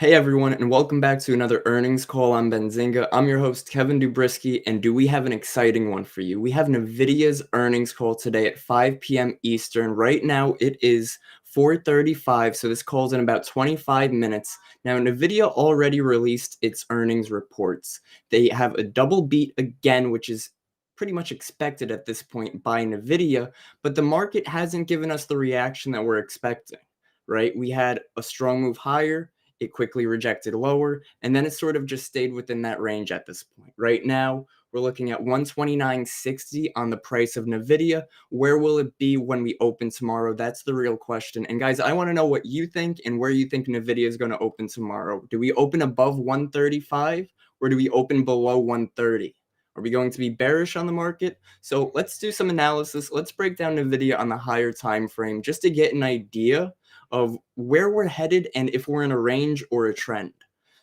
Hey everyone, and welcome back to another earnings call on Benzinga. I'm your host, Kevin Dubrisky, and do we have an exciting one for you? We have Nvidia's earnings call today at 5 p.m. Eastern. Right now, it is 4:35, so this call's in about 25 minutes. Now, Nvidia already released its earnings reports. They have a double beat again, which is pretty much expected at this point by Nvidia, but the market hasn't given us the reaction that we're expecting, right? We had a strong move higher. It quickly rejected lower, and then it sort of just stayed within that range at this point. Right now, we're looking at 129.60 on the price of Nvidia. Where will it be when we open tomorrow? That's the real question. And guys, I want to know what you think and where you think Nvidia is going to open tomorrow. Do we open above 135 or do we open below 130? Are we going to be bearish on the market? So let's do some analysis. Let's break down Nvidia on the higher time frame just to get an idea of where we're headed and if we're in a range or a trend.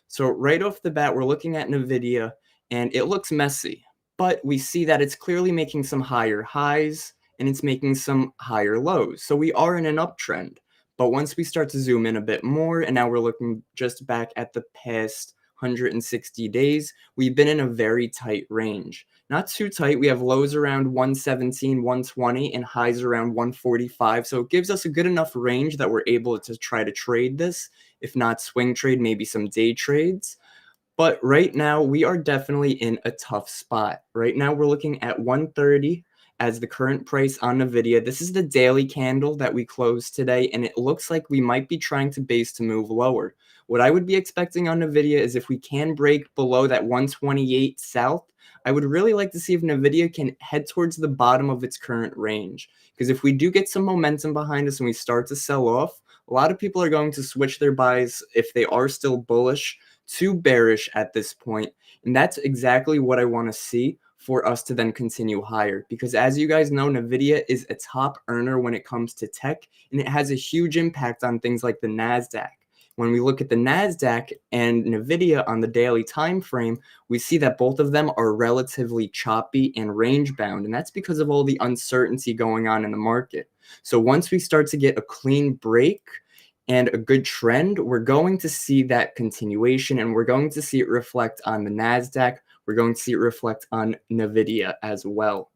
So right off the bat, we're looking at Nvidia and it looks messy, but we see that it's clearly making some higher highs and it's making some higher lows. So we are in an uptrend. But once we start to zoom in a bit more, and now we're looking just back at the past 160 days, we've been in a very tight range. Not too tight. We have lows around 117, 120, and highs around 145. So it gives us a good enough range that we're able to try to trade this. If not swing trade, maybe some day trades. But right now, we are definitely in a tough spot. Right now, we're looking at 130 as the current price on Nvidia. This is the daily candle that we closed today, and it looks like we might be trying to base to move lower. What I would be expecting on Nvidia is if we can break below that 128 south, I would really like to see if Nvidia can head towards the bottom of its current range. Because if we do get some momentum behind us and we start to sell off, a lot of people are going to switch their buys if they are still bullish to bearish at this point. And that's exactly what I want to see for us to then continue higher. Because as you guys know, Nvidia is a top earner when it comes to tech, and it has a huge impact on things like the NASDAQ. When we look at the NASDAQ and Nvidia on the daily time frame, we see that both of them are relatively choppy and range bound, and that's because of all the uncertainty going on in the market. So once we start to get a clean break and a good trend, we're going to see that continuation, and we're going to see it reflect on the NASDAQ. We're going to see it reflect on Nvidia as well.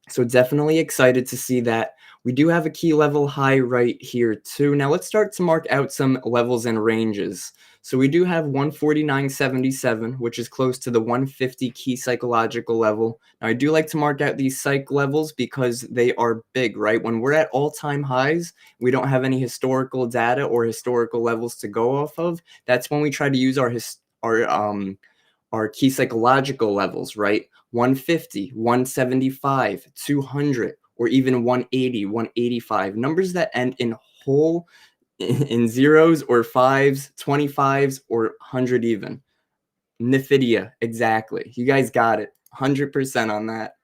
So definitely excited to see that. We do have a key level high right here too. Now let's start to mark out some levels and ranges. So we do have 149.77, which is close to the 150 key psychological level. Now I do like to mark out these psych levels because they are big, right? When we're at all-time highs, we don't have any historical data or historical levels to go off of. That's when we try to use our key psychological levels, right? 150, 175, 200, or even 180, 185. Numbers that end in whole, in zeros or fives, 25s, or 100 even. Nvidia, exactly. You guys got it. 100% on that.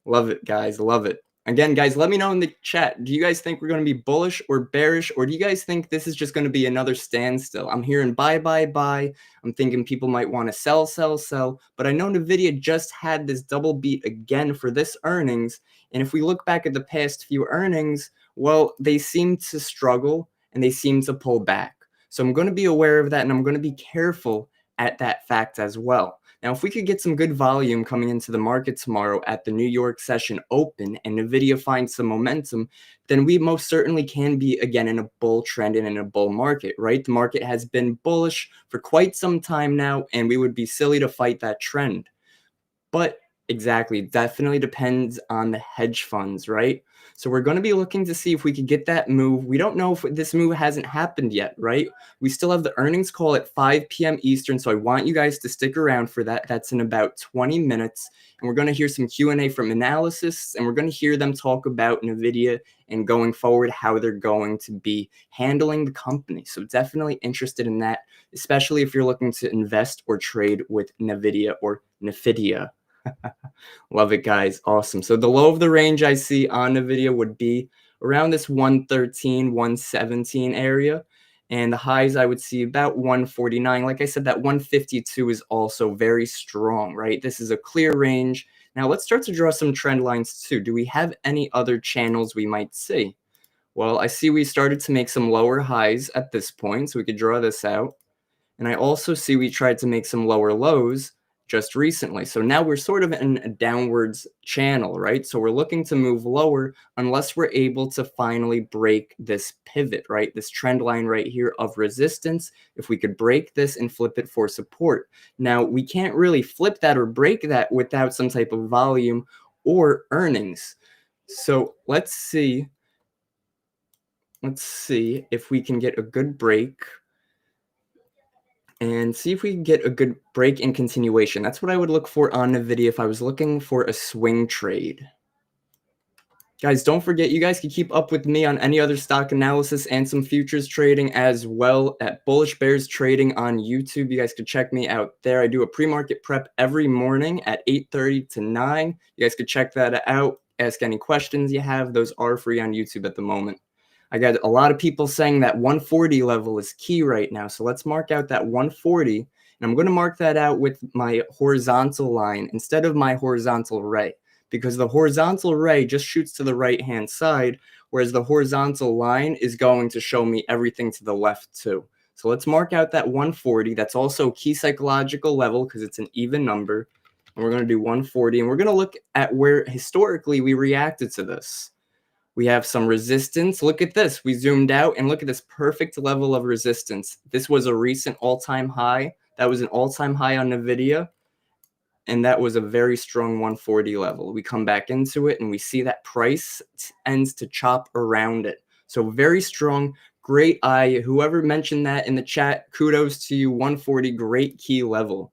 Love it, guys. Love it. Again, guys, let me know in the chat. Do you guys think we're going to be bullish or bearish, or do you guys think this is just going to be another standstill? I'm hearing buy, buy, buy. I'm thinking people might want to sell, sell, sell. But I know Nvidia just had this double beat again for this earnings. And if we look back at the past few earnings, well, they seem to struggle and they seem to pull back. So I'm going to be aware of that, and I'm going to be careful at that fact as well. Now, if we could get some good volume coming into the market tomorrow at the New York session open and Nvidia finds some momentum, then we most certainly can be again in a bull trend and in a bull market, right? The market has been bullish for quite some time now, and we would be silly to fight that trend. But exactly, definitely depends on the hedge funds, right? So we're going to be looking to see if we could get that move. We don't know if this move hasn't happened yet, right? We still have the earnings call at 5 p.m. Eastern, so I want you guys to stick around for that. That's in about 20 minutes, and we're going to hear some Q&A from analysts, and we're going to hear them talk about Nvidia and going forward how they're going to be handling the company. So definitely interested in that, especially if you're looking to invest or trade with Nvidia or Nvidia. Love it, guys. Awesome. So the low of the range I see on the video would be around this 113, 117 area. And the highs I would see about 149. Like I said, that 152 is also very strong, right? This is a clear range. Now let's start to draw some trend lines too. Do we have any other channels we might see? Well, I see we started to make some lower highs at this point, so we could draw this out. And I also see we tried to make some lower lows just recently. So now we're sort of in a downwards channel, right? So we're looking to move lower unless we're able to finally break this pivot, right? This trend line right here of resistance. If we could break this and flip it for support. Now, we can't really flip that or break that without some type of volume or earnings. So let's see. Let's see if we can get a good break and see if we can get a good break and continuation. That's what I would look for on Nvidia if I was looking for a swing trade. Guys, don't forget, you guys can keep up with me on any other stock analysis and some futures trading as well at Bullish Bears Trading on YouTube. You guys can check me out there. I do a pre-market prep every morning at 8:30 to 9. You guys could check that out. Ask any questions you have. Those are free on YouTube at the moment. I got a lot of people saying that 140 level is key right now. So let's mark out that 140. And I'm going to mark that out with my horizontal line instead of my horizontal ray, because the horizontal ray just shoots to the right-hand side, whereas the horizontal line is going to show me everything to the left too. So let's mark out that 140. That's also a key psychological level because it's an even number. And we're going to do 140. And we're going to look at where historically we reacted to this. We have some resistance. Look at this. We zoomed out and look at this perfect level of resistance. This was a recent all-time high. That was an all-time high on Nvidia. And that was a very strong 140 level. We come back into it and we see that price ends to chop around it. So very strong, great eye. Whoever mentioned that in the chat, kudos to you. 140, great key level.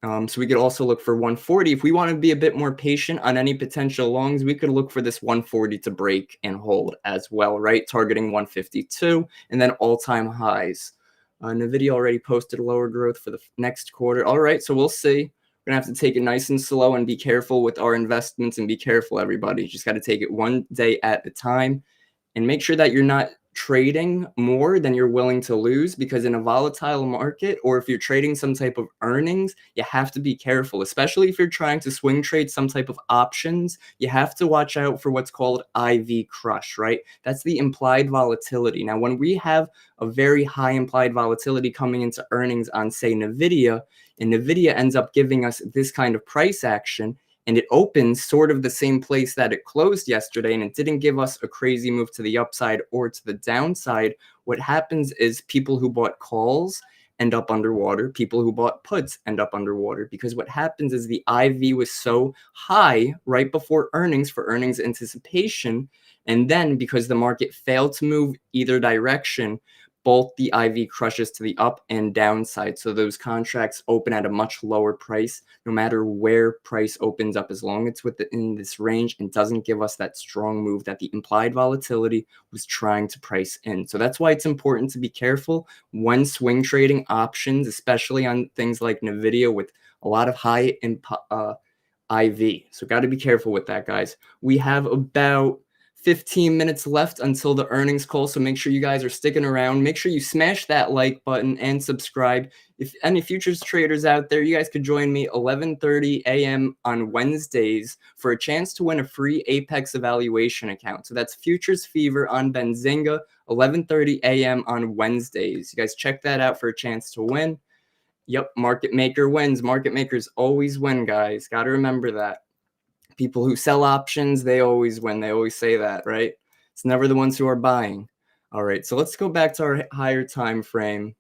So we could also look for 140. If we want to be a bit more patient on any potential longs, we could look for this 140 to break and hold as well, right? Targeting 152 and then all-time highs. Nvidia already posted lower growth for the next quarter. All right, so we'll see. We're going to have to take it nice and slow and be careful with our investments and be careful, everybody. You just got to take it one day at a time and make sure that you're not trading more than you're willing to lose, because in a volatile market, or if you're trading some type of earnings, you have to be careful, especially if you're trying to swing trade some type of options. You have to watch out for what's called IV crush, right? That's the implied volatility. Now, when we have a very high implied volatility coming into earnings on, say, Nvidia, and Nvidia ends up giving us this kind of price action, and it opens sort of the same place that it closed yesterday, and it didn't give us a crazy move to the upside or to the downside. What happens is people who bought calls end up underwater. People who bought puts end up underwater, because what happens is the IV was so high right before earnings for earnings anticipation, and then because the market failed to move either direction, both the IV crushes to the up and downside. So those contracts open at a much lower price, no matter where price opens up, as long as it's within this range and doesn't give us that strong move that the implied volatility was trying to price in. So that's why it's important to be careful when swing trading options, especially on things like Nvidia with a lot of high IV. So got to be careful with that, guys. We have about 15 minutes left until the earnings call, so make sure you guys are sticking around. Make sure you smash that like button and subscribe. If any futures traders out there, you guys could join me 11:30 a.m. on Wednesdays for a chance to win a free Apex evaluation account. So that's Futures Fever on Benzinga, 11:30 a.m. on Wednesdays. You guys check that out for a chance to win. Yep, market maker wins. Market makers always win, guys. Got to remember that. People who sell options, they always win. They always say that, right? It's never the ones who are buying. All right, so let's go back to our higher time frame,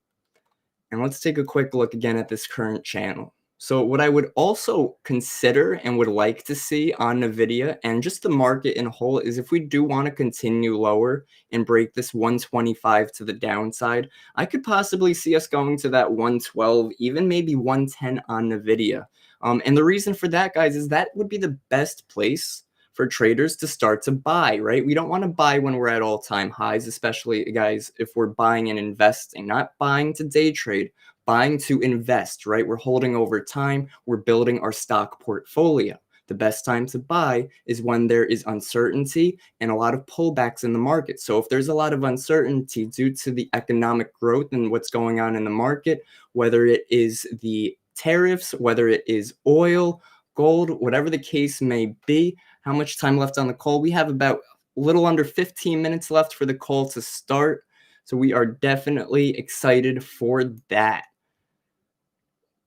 and let's take a quick look again at this current channel. So what I would also consider and would like to see on Nvidia and just the market in whole is if we do want to continue lower and break this 125 to the downside, I could possibly see us going to that 112, even maybe 110 on Nvidia. And the reason for that, guys, is that would be the best place for traders to start to buy, right? We don't want to buy when we're at all-time highs, especially, guys, if we're buying and investing, not buying to day trade, buying to invest, right? We're holding over time. We're building our stock portfolio. The best time to buy is when there is uncertainty and a lot of pullbacks in the market. So if there's a lot of uncertainty due to the economic growth and what's going on in the market, whether it is the tariffs, whether it is oil, gold, whatever the case may be. How much time left on the call? We have about a little under 15 minutes left for the call to start. So we are definitely excited for that.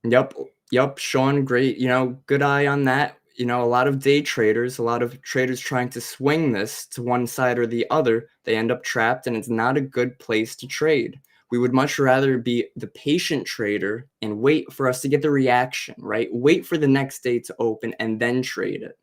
Yep, yep, Sean, great, good eye on that. A lot of day traders, a lot of traders trying to swing this to one side or the other, they end up trapped and it's not a good place to trade. We would much rather be the patient trader and wait for us to get the reaction, right? Wait for the next day to open and then trade it.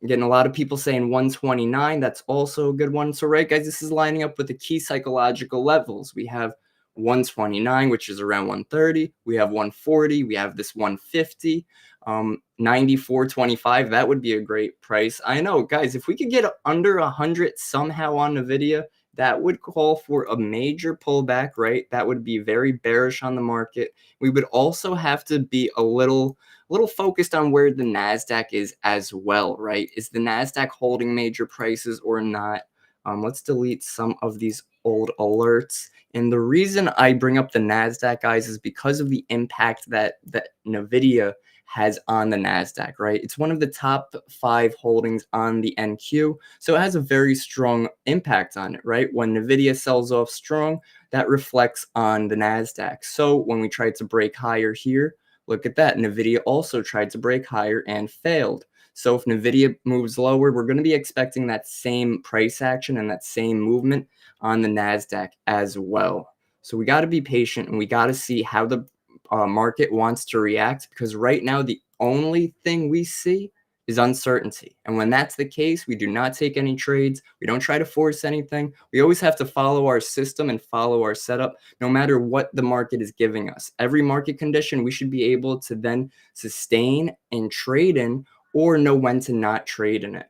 I'm getting a lot of people saying 129. That's also a good one. So, right, guys, this is lining up with the key psychological levels. We have 129, which is around 130. We have 140. We have this 150. 94.25. That would be a great price. I know, guys, if we could get under 100 somehow on Nvidia, that would call for a major pullback, right? That would be very bearish on the market. We would also have to be a little focused on where the NASDAQ is as well, right? Is the NASDAQ holding major prices or not? Let's delete some of these old alerts. And the reason I bring up the NASDAQ, guys, is because of the impact that NVIDIA has on the NASDAQ, right? It's one of the top 5 holdings on the NQ, so it has a very strong impact on it, right? When NVIDIA sells off strong, that reflects on the NASDAQ. So when we try to break higher here, look at that. NVIDIA also tried to break higher and failed. So if NVIDIA moves lower, we're going to be expecting that same price action and that same movement on the NASDAQ as well. So we got to be patient and we got to see how the market wants to react, because right now the only thing we see is uncertainty. And when that's the case, we do not take any trades. We don't try to force anything. We always have to follow our system and follow our setup, no matter what the market is giving us. Every market condition, we should be able to then sustain and trade in, or know when to not trade in it.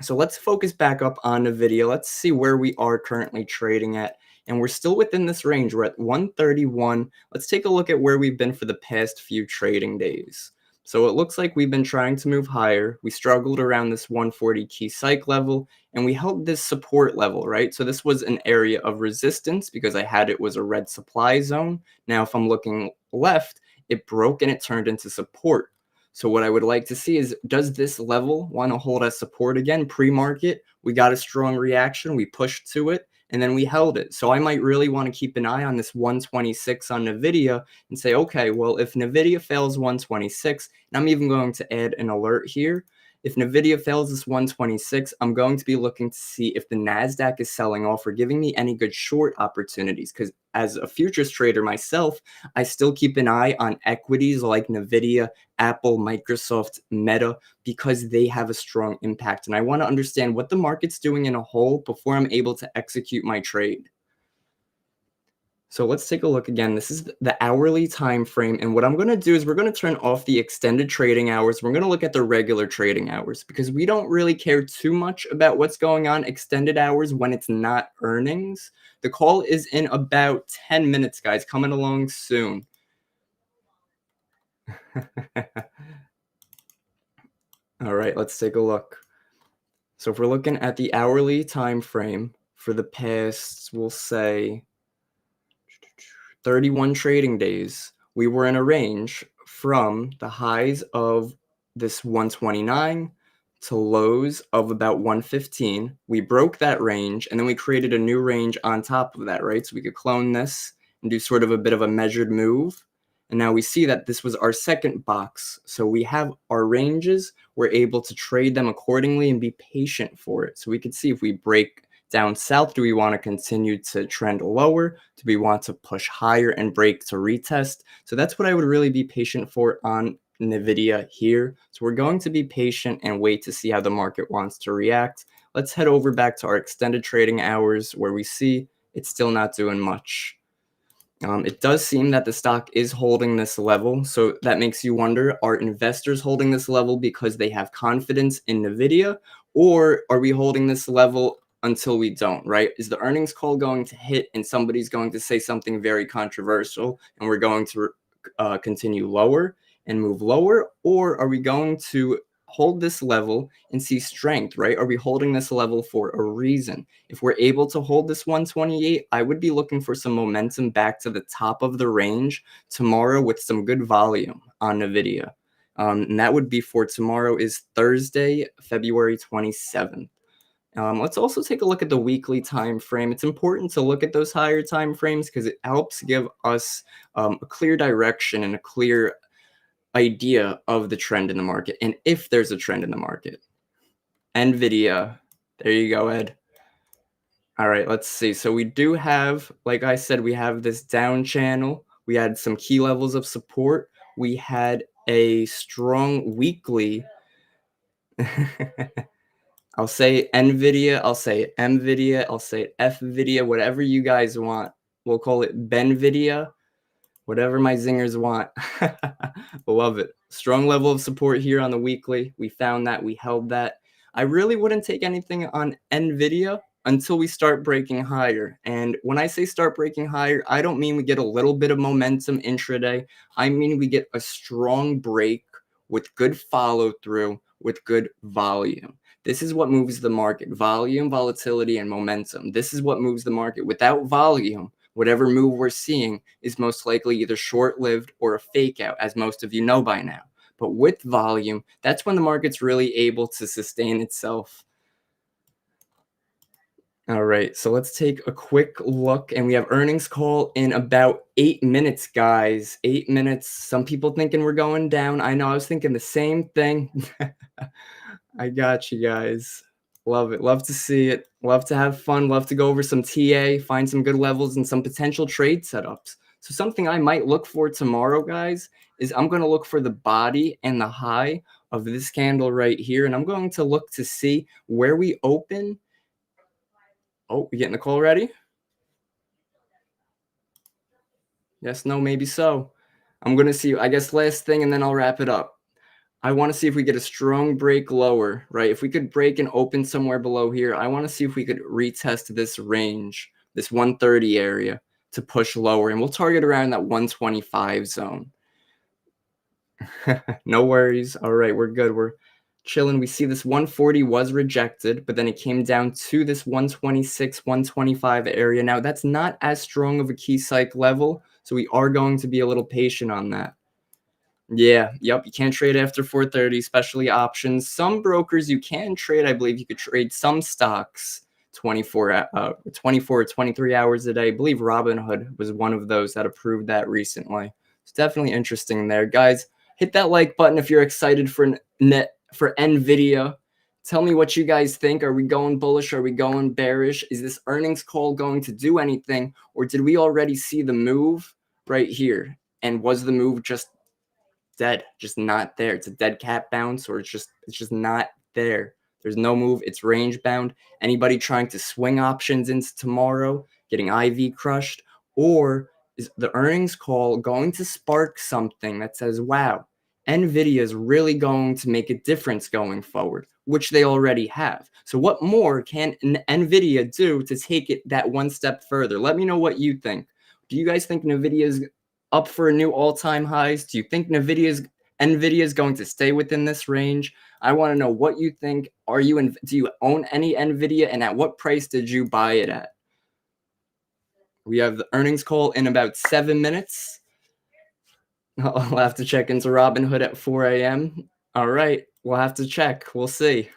So let's focus back up on the video. Let's see where we are currently trading at. And we're still within this range. We're at 131. Let's take a look at where we've been for the past few trading days. So it looks like we've been trying to move higher. We struggled around this 140 key psych level, and we held this support level, right? So this was an area of resistance because I had it was a red supply zone. Now, if I'm looking left, it broke and it turned into support. So what I would like to see is, does this level want to hold as support again? Pre-market, we got a strong reaction, we pushed to it, and then we held it. So I might really want to keep an eye on this 126 on NVIDIA and say, okay, well, if NVIDIA fails 126, and I'm even going to add an alert here, if NVIDIA fails this 126, I'm going to be looking to see if the NASDAQ is selling off or giving me any good short opportunities. Because as a futures trader myself, I still keep an eye on equities like NVIDIA, Apple, Microsoft, Meta, because they have a strong impact. And I want to understand what the market's doing in a whole before I'm able to execute my trade. So let's take a look again. This is the hourly time frame. And what I'm going to do is we're going to turn off the extended trading hours. We're going to look at the regular trading hours because we don't really care too much about what's going on extended hours when it's not earnings. The call is in about 10 minutes, guys, coming along soon. All right, let's take a look. So if we're looking at the hourly time frame for the past, we'll say 31 trading days, we were in a range from the highs of this 129 to lows of about 115. We broke that range and then we created a new range on top of that, right? So we could clone this and do sort of a bit of a measured move. And now we see that this was our second box. So we have our ranges. We're able to trade them accordingly and be patient for it. So we could see if we break down south, do we want to continue to trend lower? Do we want to push higher and break to retest? So that's what I would really be patient for on NVIDIA here. So we're going to be patient and wait to see how the market wants to react. Let's head over back to our extended trading hours where we see it's still not doing much. It does seem that the stock is holding this level, so that makes you wonder, are investors holding this level because they have confidence in NVIDIA, or are we holding this level until we don't, right? Is the earnings call going to hit and somebody's going to say something very controversial and we're going to continue lower and move lower, or are we going to hold this level and see strength, right? Are we holding this level for a reason? If we're able to hold this 128, I would be looking for some momentum back to the top of the range tomorrow with some good volume on NVIDIA. And that would be for tomorrow is Thursday, February 27th. Let's also take a look at the weekly time frame. It's important to look at those higher time frames because it helps give us a clear direction and a clear idea of the trend in the market and if there's a trend in the market. Nvidia. There you go, Ed. All right, let's see. So we do have, like I said, we have this down channel. We had some key levels of support. We had a strong weekly. I'll say Nvidia, I'll say Mvidia, I'll say Fvidia, whatever you guys want. We'll call it Benvidia, whatever my zingers want. Love it. Strong level of support here on the weekly. We found that, we held that. I really wouldn't take anything on Nvidia until we start breaking higher. And when I say start breaking higher, I don't mean we get a little bit of momentum intraday. I mean we get a strong break with good follow through, with good volume. This is what moves the market: volume, volatility, and momentum. This is what moves the market. Without volume, whatever move we're seeing is most likely either short-lived or a fake out, as most of you know by now. But with volume, that's when the market's really able to sustain itself. All right, so let's take a quick look, and we have earnings call in about 8 minutes, guys. 8 minutes. Some people thinking we're going down. I know, I was thinking the same thing. I got you guys. Love it. Love to see it. Love to have fun. Love to go over some TA, find some good levels and some potential trade setups. So something I might look for tomorrow, guys, is I'm going to look for the body and the high of this candle right here. And I'm going to look to see where we open. Oh, we getting the call ready? Yes, no, maybe so. I'm going to see, I guess, last thing, and then I'll wrap it up. I want to see if we get a strong break lower, right? If we could break and open somewhere below here, I want to see if we could retest this range, this 130 area, to push lower. And we'll target around that 125 zone. No worries. All right, we're good. We're chilling. We see this 140 was rejected, but then it came down to this 126, 125 area. Now, that's not as strong of a key psych level, so we are going to be a little patient on that. Yeah, yep, you can't trade after 4:30, especially options. Some brokers you can trade. I believe you could trade some stocks 24 or 23 hours a day. I believe Robinhood was one of those that approved that recently. It's definitely interesting there. Guys, hit that like button if you're excited for Nvidia. Tell me what you guys think. Are we going bullish? Are we going bearish? Is this earnings call going to do anything? Or did we already see the move right here? And was the move just dead, just not there? It's a dead cat bounce, or it's just not there. There's no move. It's range bound. Anybody trying to swing options into tomorrow getting IV crushed? Or is the earnings call going to spark something that says, wow, Nvidia is really going to make a difference going forward, which they already have? So what more can Nvidia do to take it that one step further? Let me know what you think. Do you guys think Nvidia is up for a new all-time highs? Do you think Nvidia is going to stay within this range? I want to know what you think. Do you own any Nvidia, and at what price did you buy it at? We have the earnings call in about 7 minutes. I'll have to check into Robinhood at 4 a.m. All right, we'll have to check. We'll see.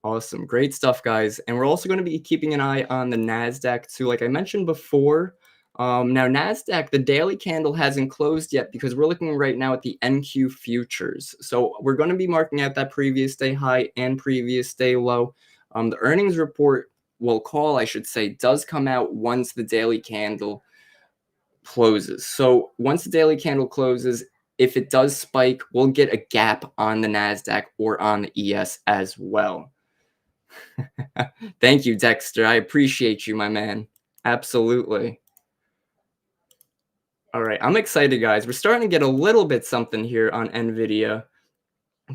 Awesome. Great stuff, guys. And we're also going to be keeping an eye on the NASDAQ too. Like I mentioned before, now NASDAQ, the daily candle hasn't closed yet because we're looking right now at the NQ futures. So we're going to be marking out that previous day high and previous day low. The earnings report I should say, does come out once the daily candle closes. So once the daily candle closes, if it does spike, we'll get a gap on the NASDAQ or on the ES as well. Thank you, Dexter. I appreciate you, my man. Absolutely. All right, I'm excited, guys. We're starting to get a little bit something here on Nvidia,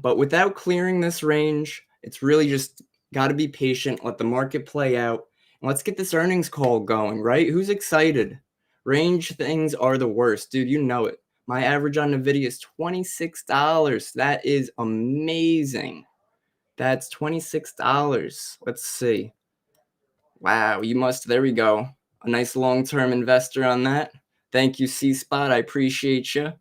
but without clearing this range, it's really just got to be patient, let the market play out, and let's get this earnings call going, right? Who's excited? Range things are the worst, dude. You know it. My average on Nvidia is $26. That is amazing. That's $26. Let's see. Wow, there we go. A nice long-term investor on that. Thank you, C-Spot. I appreciate you.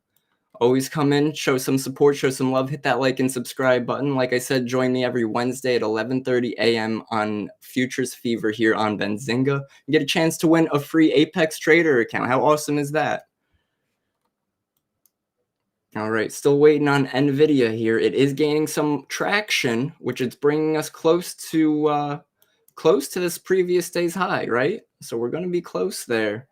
Always come in, show some support, show some love, hit that like and subscribe button. Like I said, join me every Wednesday at 11:30 a.m. on Futures Fever here on Benzinga. You get a chance to win a free Apex Trader account. How awesome is that? All right, still waiting on Nvidia here. It is gaining some traction, which is bringing us close to this previous day's high, right? So we're going to be close there.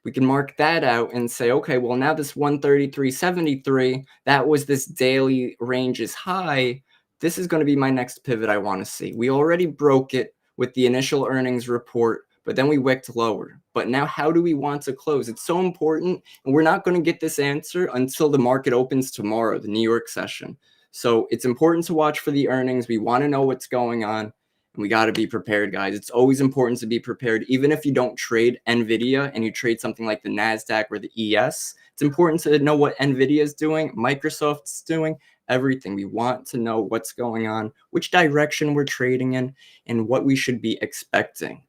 We can mark that out and say, okay, well, now this 133.73, that was this daily range's high. This is going to be my next pivot I want to see. We already broke it with the initial earnings report, but then we wicked lower. But now how do we want to close? It's so important, and we're not going to get this answer until the market opens tomorrow, the New York session. So it's important to watch for the earnings. We want to know what's going on. We got to be prepared, guys. It's always important to be prepared. Even if you don't trade Nvidia and you trade something like the NASDAQ or the ES, it's important to know what Nvidia is doing, Microsoft's doing, everything. We want to know what's going on, which direction we're trading in, and what we should be expecting.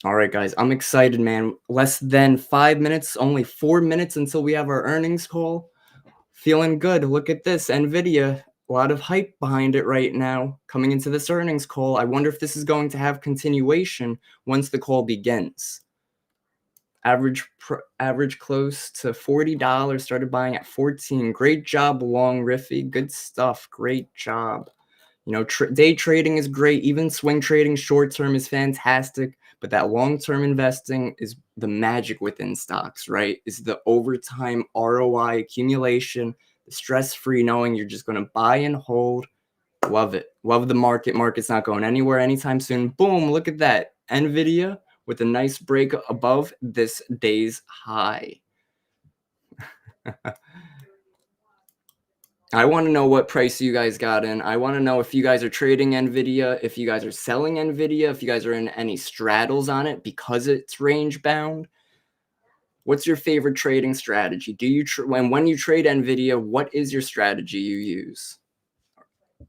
All right, guys, I'm excited, man. Less than 5 minutes, only 4 minutes until we have our earnings call. Feeling good. Look at this, Nvidia. A lot of hype behind it right now coming into this earnings call. I wonder if this is going to have continuation once the call begins. Average close to $40. Started buying at 14. Great job, Long Riffy. Good stuff. Great job. You know, day trading is great. Even swing trading short term is fantastic. But that long-term investing is the magic within stocks, right? Is the overtime ROI accumulation, the stress-free knowing you're just going to buy and hold. Love it. Love the market. Market's not going anywhere anytime soon. Boom, look at that. Nvidia with a nice break above this day's high. I want to know what price you guys got in. I want to know if you guys are trading Nvidia, if you guys are selling Nvidia, if you guys are in any straddles on it because it's range bound. What's your favorite trading strategy? Do you when you trade Nvidia, what is your strategy you use?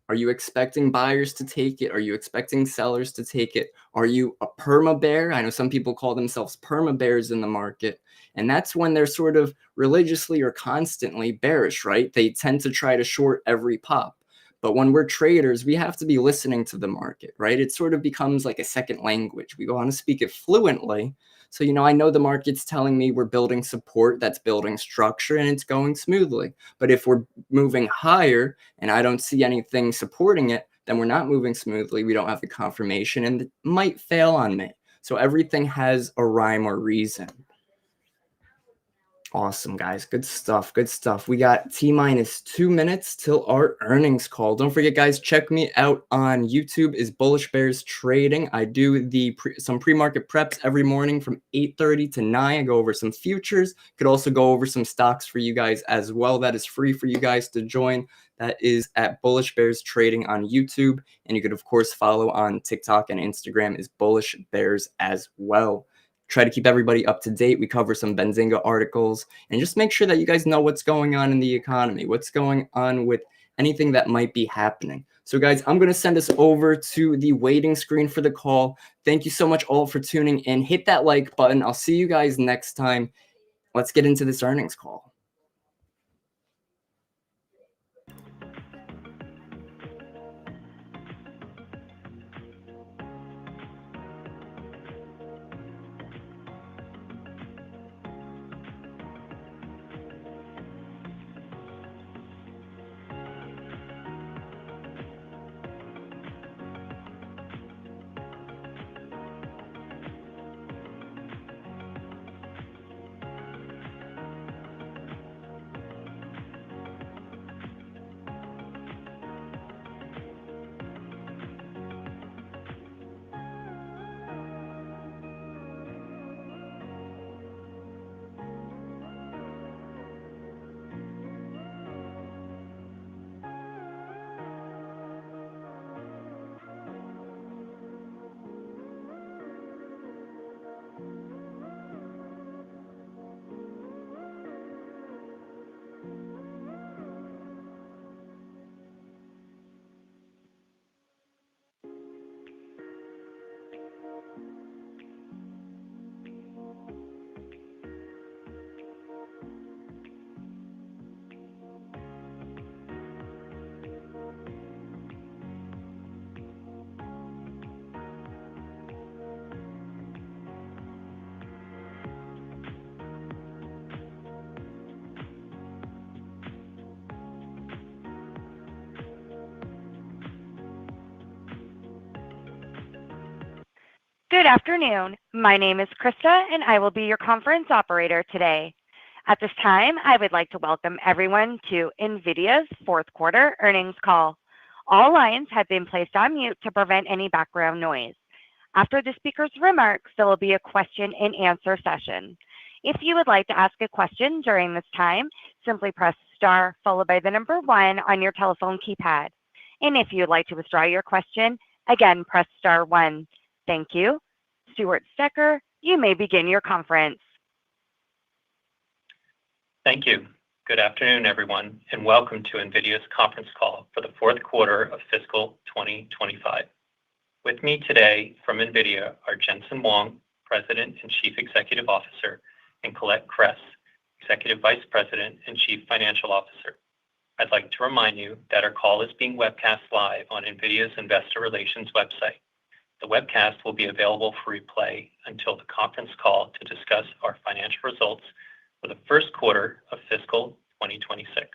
Are you expecting buyers to take it? Are you expecting sellers to take it? Are you a perma bear? I know some people call themselves perma bears in the market. And that's when they're sort of religiously or constantly bearish, right? They tend to try to short every pop. But when we're traders, we have to be listening to the market, right? It sort of becomes like a second language. We want to speak it fluently. So, you know, I know the market's telling me we're building support, that's building structure, and it's going smoothly. But if we're moving higher and I don't see anything supporting it, then we're not moving smoothly. We don't have the confirmation, and it might fail on me. So everything has a rhyme or reason. Awesome, guys. Good stuff. Good stuff. We got T-minus 2 minutes till our earnings call. Don't forget, guys, check me out on YouTube. Is Bullish Bears Trading. I do some pre-market preps every morning from 8:30 to 9. I go over some futures. Could also go over some stocks for you guys as well. That is free for you guys to join. That is at Bullish Bears Trading on YouTube. And you could, of course, follow on TikTok and Instagram is Bullish Bears as well. Try to keep everybody up to date. We cover some Benzinga articles and just make sure that you guys know what's going on in the economy, what's going on with anything that might be happening. So guys, I'm going to send us over to the waiting screen for the call. Thank you so much all for tuning in. Hit that like button. I'll see you guys next time. Let's get into this earnings call. Good afternoon. My name is Krista, and I will be your conference operator today. At this time, I would like to welcome everyone to NVIDIA's fourth quarter earnings call. All lines have been placed on mute to prevent any background noise. After the speaker's remarks, there will be a question and answer session. If you would like to ask a question during this time, simply press star followed by the number 1 on your telephone keypad. And if you would like to withdraw your question, again, press star 1. Thank you. Stuart Stecker, you may begin your conference. Thank you. Good afternoon, everyone, and welcome to NVIDIA's conference call for the fourth quarter of fiscal 2025. With me today from NVIDIA are Jensen Huang, President and Chief Executive Officer, and Colette Kress, Executive Vice President and Chief Financial Officer. I'd like to remind you that our call is being webcast live on NVIDIA's Investor Relations website. The webcast will be available for replay until the conference call to discuss our financial results for the first quarter of fiscal 2026.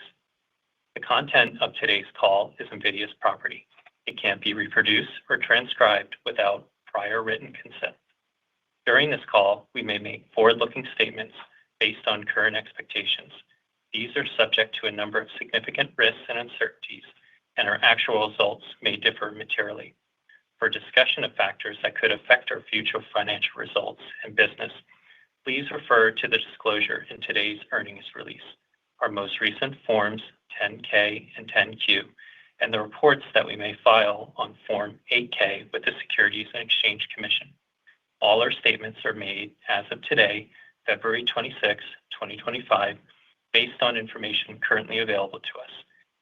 The content of today's call is NVIDIA's property. It can't be reproduced or transcribed without prior written consent. During this call, we may make forward-looking statements based on current expectations. These are subject to a number of significant risks and uncertainties, and our actual results may differ materially. For discussion of factors that could affect our future financial results and business, please refer to the disclosure in today's earnings release, our most recent Forms 10-K and 10-Q, and the reports that we may file on Form 8-K with the Securities and Exchange Commission. All our statements are made as of today, February 26, 2025, based on information currently available to us.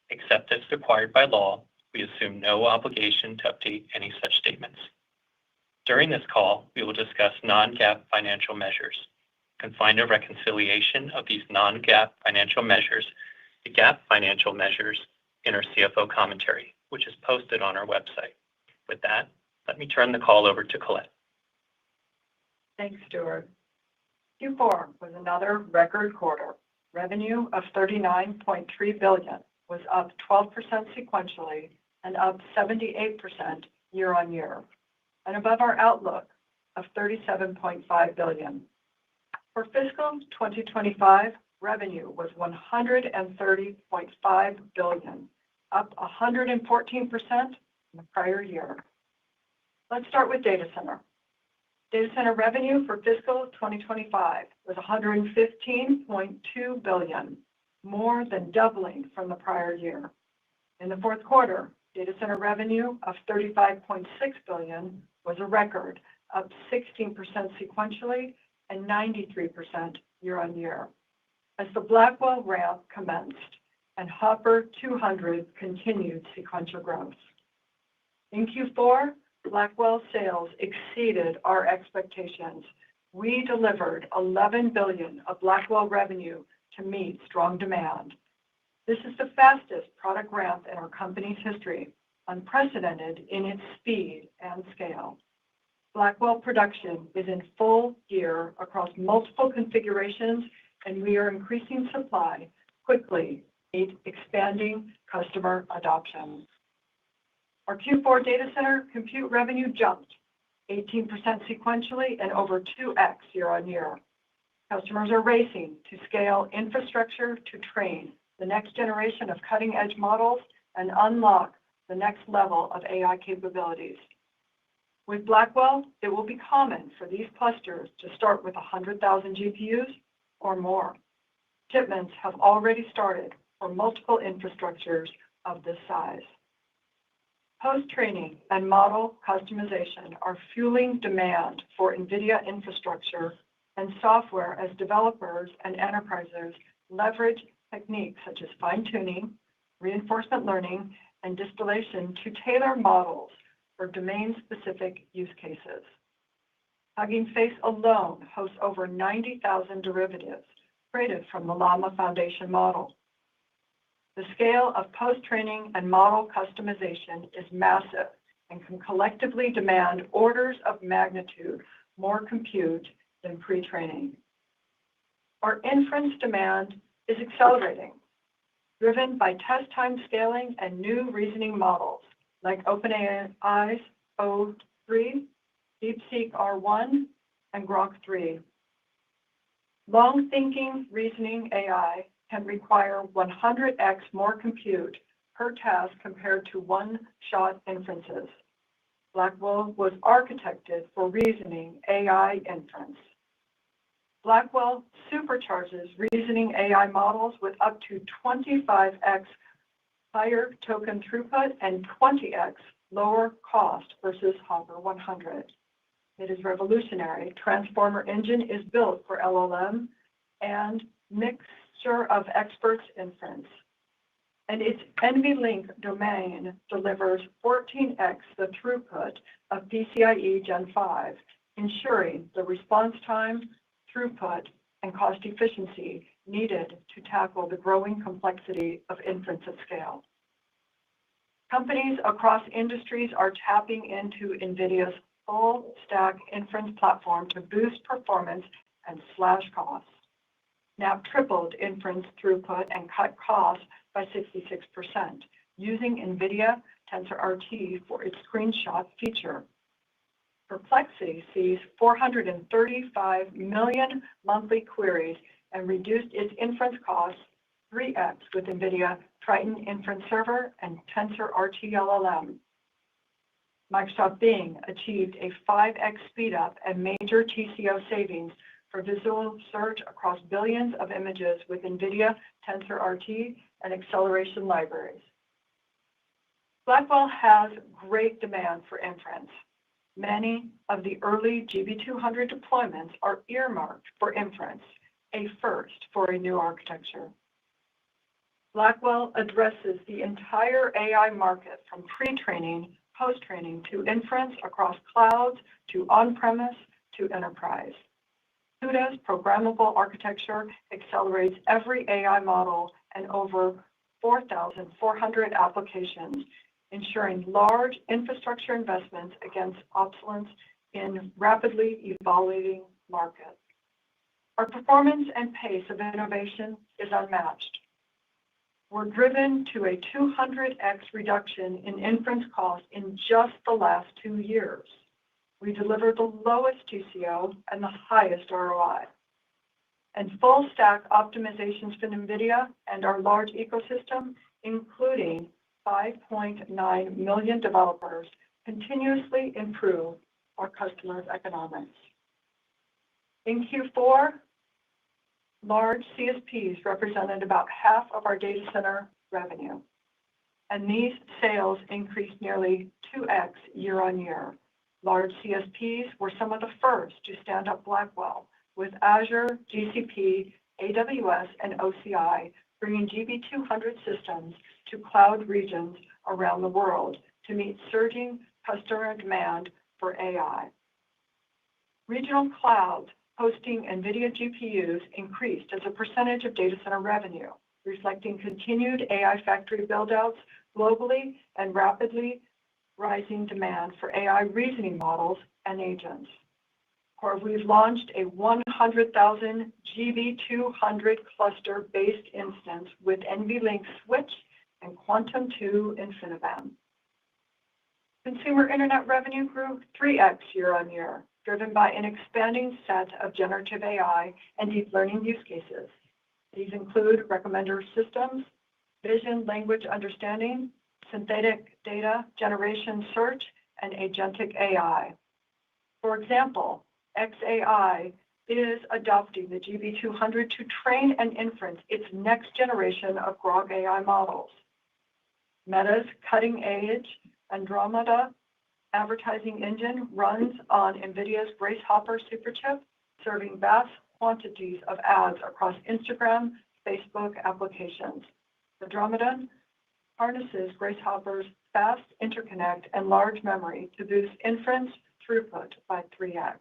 Except as required by law, we assume no obligation to update any such statements. During this call, we will discuss non-GAAP financial measures. You can find a reconciliation of these non-GAAP financial measures to GAAP financial measures in our CFO commentary, which is posted on our website. With that, let me turn the call over to Colette. Thanks, Stuart. Q4 was another record quarter. Revenue of $39.3 billion was up 12% sequentially and up 78% year on year, and above our outlook of $37.5 billion. For fiscal 2025, revenue was $130.5 billion, up 114% from the prior year. Let's start with data center. Data center revenue for fiscal 2025 was $115.2 billion, more than doubling from the prior year. In the fourth quarter, data center revenue of $35.6 billion was a record, up 16% sequentially and 93% year on year, as the Blackwell ramp commenced and Hopper 200 continued sequential growth. In Q4, Blackwell sales exceeded our expectations. We delivered $11 billion of Blackwell revenue to meet strong demand. This is the fastest product ramp in our company's history, unprecedented in its speed and scale. Blackwell production is in full gear across multiple configurations, and we are increasing supply quickly to meet expanding customer adoption. Our Q4 data center compute revenue jumped 18% sequentially and over 2x year on year. Customers are racing to scale infrastructure to train the next generation of cutting-edge models and unlock the next level of AI capabilities. With Blackwell, it will be common for these clusters to start with 100,000 GPUs or more. Shipments have already started for multiple infrastructures of this size. Post-training and model customization are fueling demand for NVIDIA infrastructure and software as developers and enterprises leverage techniques such as fine-tuning, reinforcement learning, and distillation to tailor models for domain-specific use cases. Hugging Face alone hosts over 90,000 derivatives created from the Llama Foundation model. The scale of post-training and model customization is massive and can collectively demand orders of magnitude more compute than pre-training. Our inference demand is accelerating, driven by test time scaling and new reasoning models like OpenAI's O3 DeepSeek R1, and Grok 3. Long-thinking reasoning AI can require 100x more compute per task compared to one-shot inferences. Blackwell was architected for reasoning AI inference. Blackwell supercharges reasoning AI models with up to 25x higher token throughput and 20x lower cost versus Hopper 100. It is revolutionary. Transformer Engine is built for LLM and mixture of experts inference. And its NVLink domain delivers 14x the throughput of PCIe Gen 5, ensuring the response time, throughput, and cost efficiency needed to tackle the growing complexity of inference at scale. Companies across industries are tapping into NVIDIA's full stack inference platform to boost performance and slash costs. Snap tripled inference throughput and cut costs by 66% using NVIDIA TensorRT for its screenshot feature. Perplexity sees 435 million monthly queries and reduced its inference costs 3x with NVIDIA Triton Inference Server and TensorRT LLM. Microsoft Bing achieved a 5x speedup and major TCO savings for visual search across billions of images with NVIDIA TensorRT and acceleration libraries. Blackwell has great demand for inference. Many of the early GB200 deployments are earmarked for inference, a first for a new architecture. Blackwell addresses the entire AI market from pre-training, post-training to inference across clouds to on-premise to enterprise. CUDA's programmable architecture accelerates every AI model and over 4,400 applications, ensuring large infrastructure investments against obsolescence in rapidly evolving market. Our performance and pace of innovation is unmatched. We're driven to a 200x reduction in inference costs in just the last 2 years. We deliver the lowest TCO and the highest ROI. And full stack optimizations for NVIDIA and our large ecosystem, including 5.9 million developers, continuously improve our customers' economics. In Q4, large CSPs represented about half of our data center revenue, and these sales increased nearly 2x year on year. Large CSPs were some of the first to stand up Blackwell, with Azure, GCP, AWS, and OCI bringing GB200 systems to cloud regions around the world to meet surging customer demand for AI. Regional clouds hosting NVIDIA GPUs increased as a percentage of data center revenue, reflecting continued AI factory buildouts globally and rapidly rising demand for AI reasoning models and agents. We've launched a 100,000 GB200 cluster-based instance with NVLink Switch and Quantum 2 InfiniBand. Consumer internet revenue grew 3x year on year, driven by an expanding set of generative AI and deep learning use cases. These include recommender systems, vision language understanding, synthetic data generation search, and agentic AI. For example, xAI is adopting the GB200 to train and inference its next generation of Grok AI models. Meta's cutting-edge Andromeda advertising engine runs on NVIDIA's Grace Hopper superchip, serving vast quantities of ads across Instagram, Facebook applications. Andromeda harnesses Grace Hopper's fast interconnect and large memory to boost inference throughput by 3x,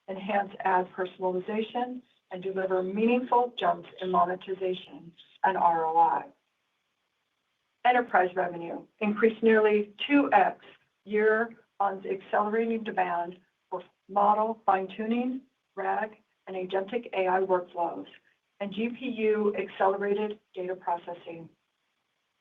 enhance ad personalization, and deliver meaningful jumps in monetization and ROI. Enterprise revenue increased nearly 2x year on the accelerating demand for model fine-tuning, RAG, and agentic AI workflows, and GPU accelerated data processing.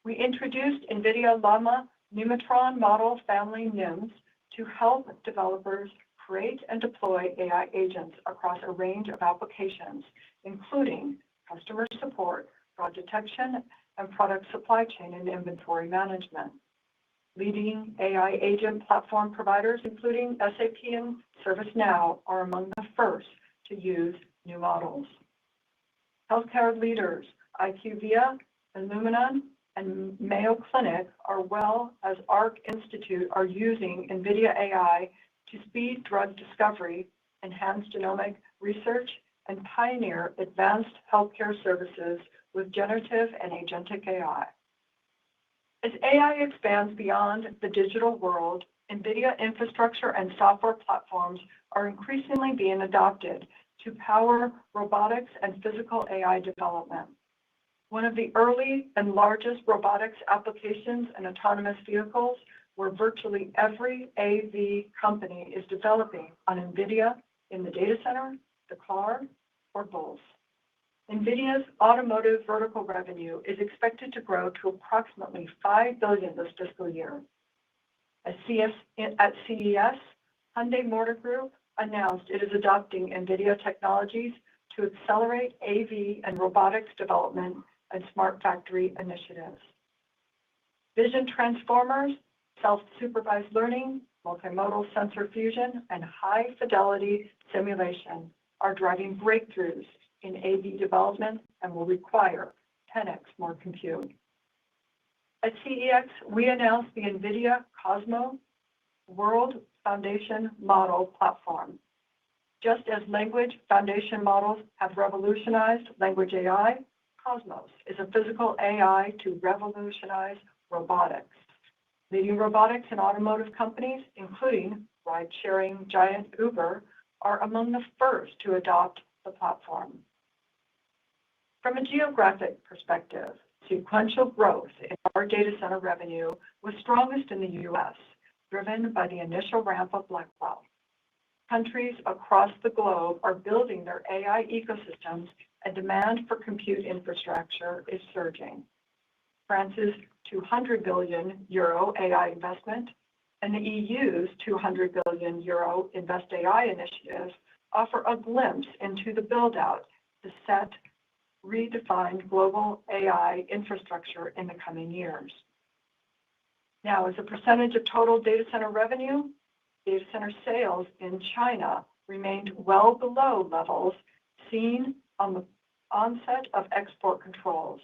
We introduced NVIDIA Llama Nematron model family NIMs to help developers create and deploy AI agents across a range of applications, including customer support, fraud detection, and product supply chain and inventory management. Leading AI agent platform providers, including SAP and ServiceNow, are among the first to use new models. Healthcare leaders IQVIA, Illumina, and Mayo Clinic, as well as ARC Institute, are using NVIDIA AI to speed drug discovery, enhance genomic research, and pioneer advanced healthcare services with generative and agentic AI. As AI expands beyond the digital world, NVIDIA infrastructure and software platforms are increasingly being adopted to power robotics and physical AI development. One of the early and largest robotics applications in autonomous vehicles, where virtually every AV company is developing on NVIDIA in the data center, the car, or both. NVIDIA's automotive vertical revenue is expected to grow to approximately $5 billion this fiscal year. At CES, Hyundai Motor Group announced it is adopting NVIDIA technologies to accelerate AV and robotics development and smart factory initiatives. Vision transformers, self-supervised learning, multimodal sensor fusion, and high-fidelity simulation are driving breakthroughs in AV development and will require 10x more compute. At CEX, we announced the NVIDIA Cosmos World Foundation Model Platform. Just as language foundation models have revolutionized language AI, Cosmos is a physical AI to revolutionize robotics. Leading robotics and automotive companies, including ride-sharing giant Uber, are among the first to adopt the platform. From a geographic perspective, sequential growth in our data center revenue was strongest in the U.S., driven by the initial ramp of Blackwell. Countries across the globe are building their AI ecosystems, and demand for compute infrastructure is surging. France's €200 billion AI investment and the EU's €200 billion Invest AI initiative offer a glimpse into the build-out to set redefined global AI infrastructure in the coming years. Now, as a percentage of total data center revenue, data center sales in China remained well below levels seen on the onset of export controls.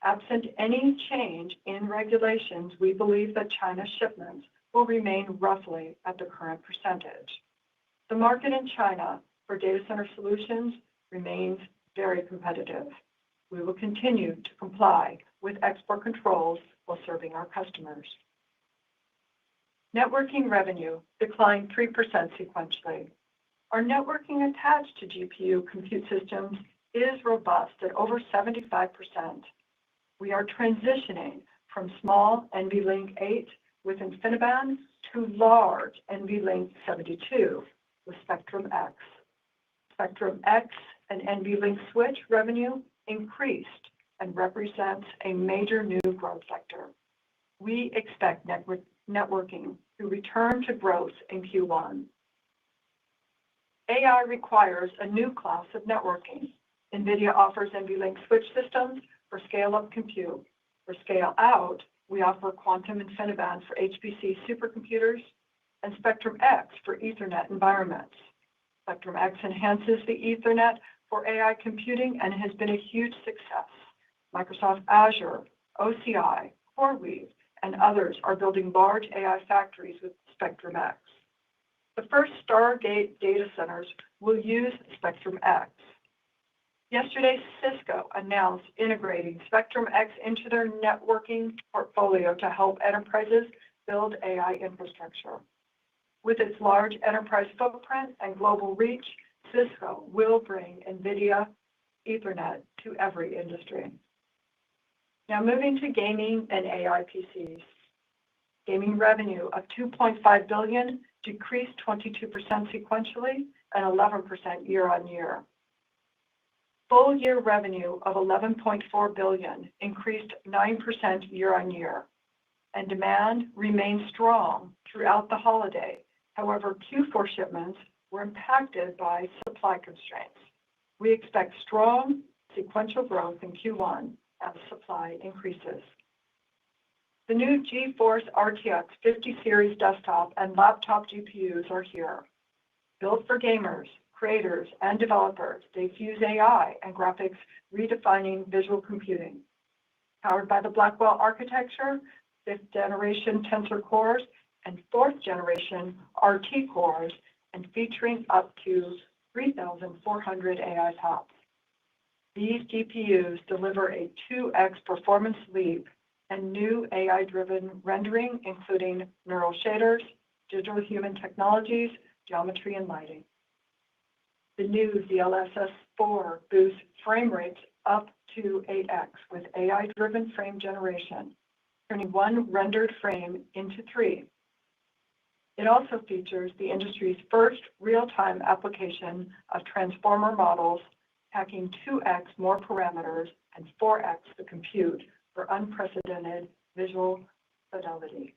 Absent any change in regulations, we believe that China's shipments will remain roughly at the current percentage. The market in China for data center solutions remains very competitive. We will continue to comply with export controls while serving our customers. Networking revenue declined 3% sequentially. Our networking attached to GPU compute systems is robust at over 75%. We are transitioning from small NVLink 8 with InfiniBand to large NVLink 72 with Spectrum X. Spectrum X and NVLink switch revenue increased and represents a major new growth sector. We expect networking to return to growth in Q1. AI requires a new class of networking. NVIDIA offers NVLink switch systems for scale-up compute. For scale-out, we offer Quantum InfiniBand for HPC supercomputers and Spectrum X for Ethernet environments. Spectrum X enhances the Ethernet for AI computing and has been a huge success. Microsoft Azure, OCI, CoreWeave, and others are building large AI factories with Spectrum X. The first Stargate data centers will use Spectrum X. Yesterday, Cisco announced integrating Spectrum X into their networking portfolio to help enterprises build AI infrastructure. With its large enterprise footprint and global reach, Cisco will bring NVIDIA Ethernet to every industry. Now moving to gaming and AI PCs. Gaming revenue of $2.5 billion decreased 22% sequentially and 11% year-on-year. Full year revenue of $11.4 billion increased 9% year-on-year, and demand remained strong throughout the holiday However, Q4 shipments were impacted by supply constraints. We expect strong sequential growth in Q1 as supply increases. The new GeForce RTX 50 series desktop and laptop GPUs are here. Built for gamers, creators, and developers, they fuse AI and graphics, redefining visual computing. Powered by the Blackwell architecture, 5th generation Tensor cores, and 4th generation RT cores, and featuring up to 3,400 AI TOPS. These GPUs deliver a 2x performance leap and new AI-driven rendering, including neural shaders, digital human technologies, geometry, and lighting. The new DLSS 4 boosts frame rates up to 8x with AI-driven frame generation, turning one rendered frame into 3. It also features the industry's first real-time application of transformer models, packing 2x more parameters and 4x the compute for unprecedented visual fidelity.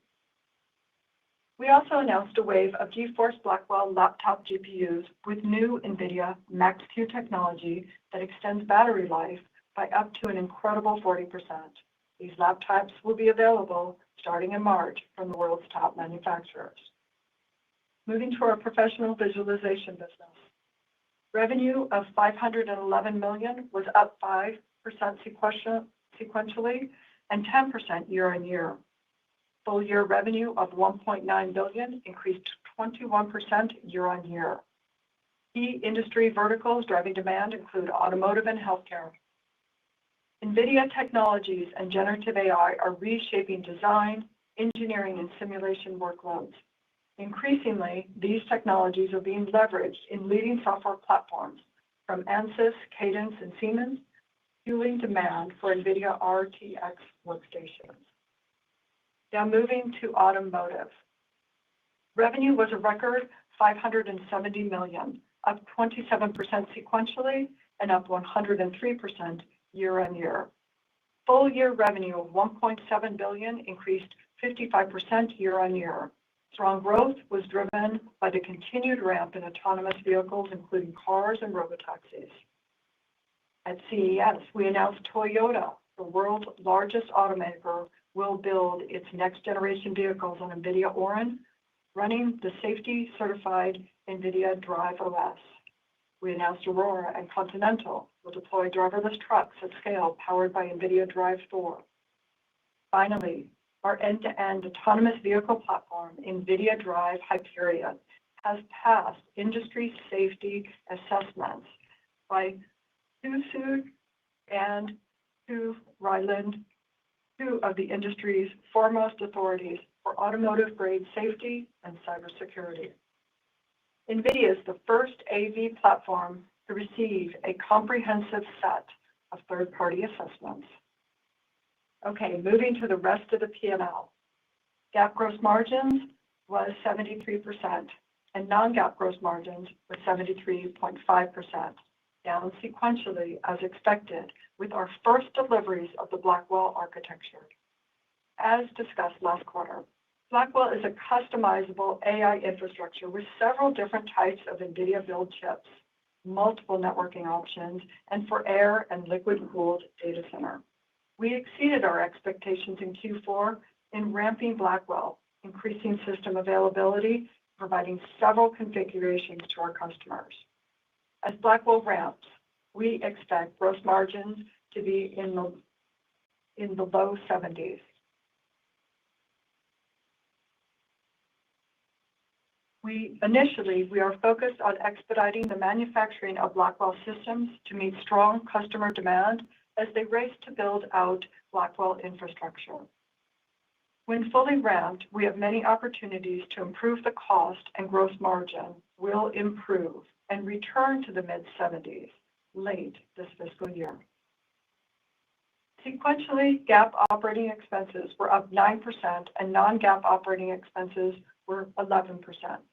We also announced a wave of GeForce Blackwell laptop GPUs with new Nvidia Max-Q technology that extends battery life by up to an incredible 40%. These laptops will be available starting in March from the world's top manufacturers. Moving to our professional visualization business. Revenue of $511 million was up 5% sequentially and 10% year-on-year. Full year revenue of $1.9 billion increased 21% year-on-year. Key industry verticals driving demand include automotive and healthcare. NVIDIA technologies and generative AI are reshaping design, engineering, and simulation workloads. Increasingly, these technologies are being leveraged in leading software platforms from Ansys, Cadence, and Siemens, fueling demand for NVIDIA RTX workstations. Now moving to automotive. Revenue was a record $570 million, up 27% sequentially and up 103% year-on-year. Full year revenue of $1.7 billion increased 55% year-on-year. Strong growth was driven by the continued ramp in autonomous vehicles, including cars and robotaxis. At CES, we announced Toyota, the world's largest automaker, will build its next generation vehicles on NVIDIA Orin, running the safety-certified NVIDIA Drive OS. We announced Aurora and Continental will deploy driverless trucks at scale powered by NVIDIA Drive 4. Finally, our end-to-end autonomous vehicle platform, NVIDIA Drive Hyperion, has passed industry safety assessments by TÜV and TÜV Rheinland, two of the industry's foremost authorities for automotive-grade safety and cybersecurity. NVIDIA is the first AV platform to receive a comprehensive set of third-party assessments. Okay, moving to the rest of the P&L. GAAP gross margins was 73%, and non-GAAP gross margins was 73.5%, down sequentially as expected with our first deliveries of the Blackwell architecture. As discussed last quarter, Blackwell is a customizable AI infrastructure with several different types of NVIDIA build chips, multiple networking options, and for air and liquid-cooled data center. We exceeded our expectations in Q4 in ramping Blackwell, increasing system availability, providing several configurations to our customers. As Blackwell ramps, we expect gross margins to be in the low 70s. We are focused on expediting the manufacturing of Blackwell systems to meet strong customer demand as they race to build out Blackwell infrastructure. When fully ramped, we have many opportunities to improve the cost, and gross margin will improve and return to the mid-70s late this fiscal year. Sequentially, GAAP operating expenses were up 9% and non-GAAP operating expenses were 11%,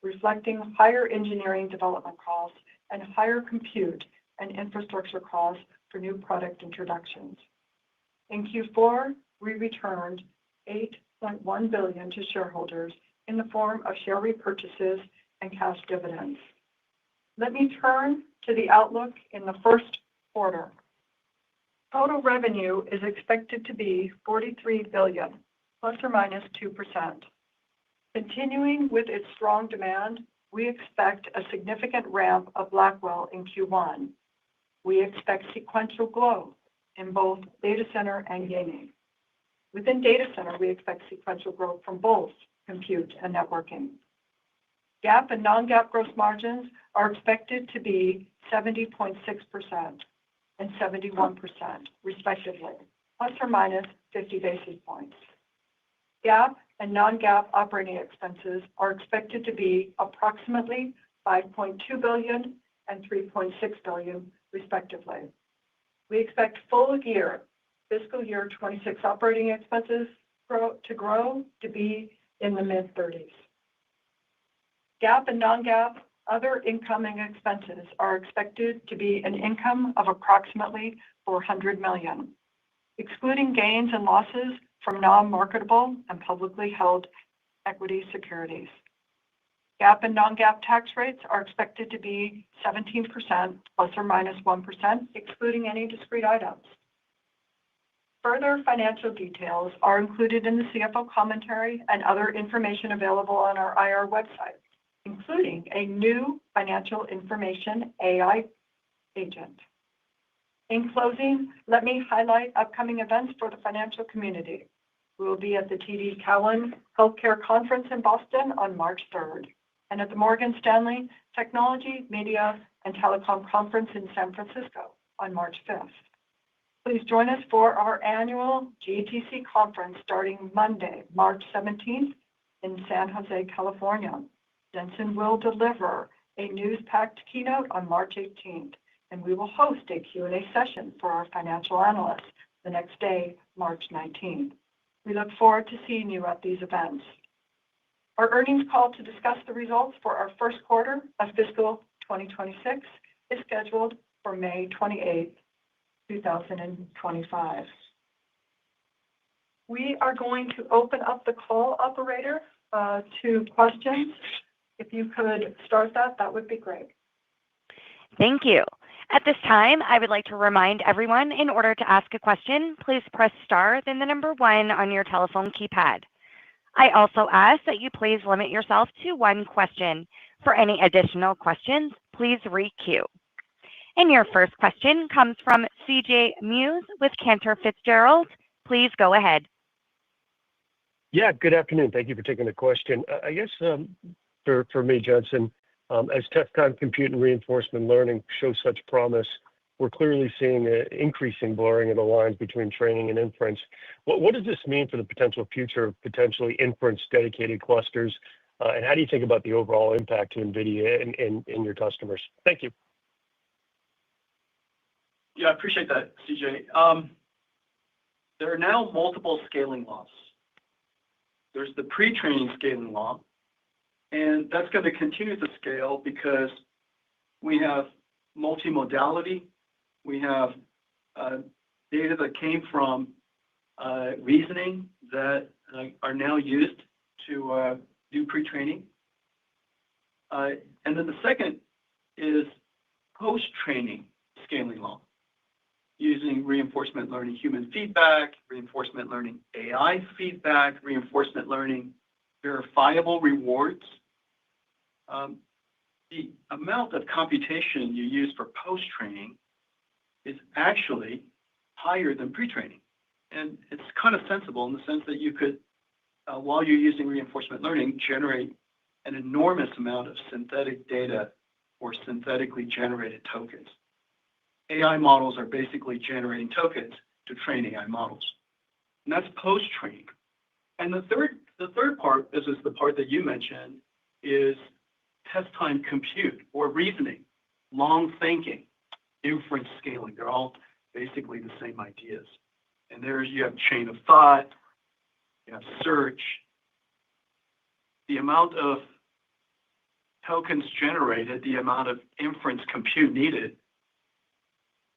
reflecting higher engineering development costs and higher compute and infrastructure costs for new product introductions. In Q4, we returned $8.1 billion to shareholders in the form of share repurchases and cash dividends. Let me turn to the outlook in the first quarter. Total revenue is expected to be $43 billion, plus or minus 2%. Continuing with its strong demand, we expect a significant ramp of Blackwell in Q1. We expect sequential growth in both data center and gaming. Within data center, we expect sequential growth from both compute and networking. GAAP and non-GAAP gross margins are expected to be 70.6% and 71%, respectively, plus or minus 50 basis points. GAAP and non-GAAP operating expenses are expected to be approximately $5.2 billion and $3.6 billion, respectively. We expect full year, fiscal year 26 operating expenses to be in the mid-30s. GAAP and non-GAAP other incoming expenses are expected to be an income of approximately $400 million, excluding gains and losses from non-marketable and publicly held equity securities. GAAP and non-GAAP tax rates are expected to be 17% plus or minus 1%, excluding any discrete items. Further financial details are included in the CFO commentary and other information available on our IR website, including a new financial information AI agent. In closing, let me highlight upcoming events for the financial community. We will be at the TD Cowen Healthcare Conference in Boston on March 3rd, and at the Morgan Stanley Technology, Media, and Telecom Conference in San Francisco on March 5th. Please join us for our annual GTC conference starting Monday, March 17th in San Jose, California. Jensen will deliver a news-packed keynote on March 18th, and we will host a Q&A session for our financial analysts the next day, March 19th. We look forward to seeing you at these events. Our earnings call to discuss the results for our first quarter of fiscal 2026 is scheduled for May 28th, 2025. We are going to open up the call, operator, to questions. If you could start that, that would be great. Thank you. At this time, I would like to remind everyone, in order to ask a question, please press star, then the number 1 on your telephone keypad. I also ask that you please limit yourself to one question. For any additional questions, please re-queue. And your first question comes from C.J. Muse with Cantor Fitzgerald. Please go ahead. Yeah, good afternoon. Thank you for taking the question. I guess for me, Jensen, as test-time compute and reinforcement learning show such promise, we're clearly seeing an increasing blurring of the lines between training and inference. What does this mean for the potential future of potentially inference-dedicated clusters? And how do you think about the overall impact to NVIDIA and your customers? Thank you. Yeah, I appreciate that, CJ. There are now multiple scaling laws. There's the pre-training scaling law, and that's going to continue to scale because we have multimodality. We have data that came from reasoning that are now used to do pre-training. And then the second is post-training scaling law, using reinforcement learning human feedback, reinforcement learning AI feedback, reinforcement learning verifiable rewards. The amount of computation you use for post-training is actually higher than pre-training. And it's kind of sensible in the sense that you could, while you're using reinforcement learning, generate an enormous amount of synthetic data or synthetically generated tokens. AI models are basically generating tokens to train AI models. And that's post-training. And the third part, this is the part that you mentioned, is test-time compute or reasoning, long thinking, inference scaling. They're all basically the same ideas. And there you have chain of thought, you have search. The amount of tokens generated, the amount of inference compute needed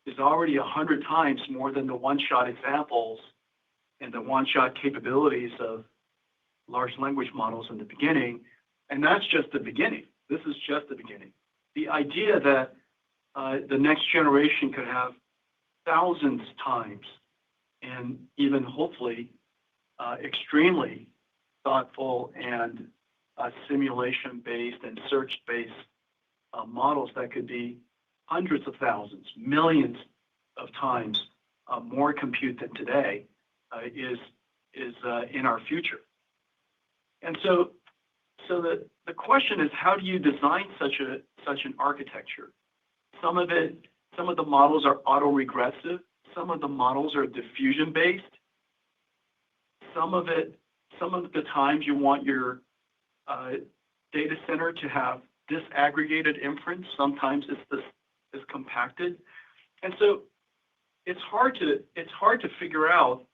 is already 100 times more than the one-shot examples and the one-shot capabilities of large language models in the beginning, and that's just the beginning. This is just the beginning. The idea that the next generation could have thousands times and even hopefully extremely thoughtful and simulation-based and search-based models that could be hundreds of thousands, millions of times more compute than today is in our future. And so the question is, how do you design such an architecture? Some of the models are autoregressive. Some of the models are diffusion-based. Some of the times you want your data center to have disaggregated inference. Sometimes it's compacted, and so it's hard to figure out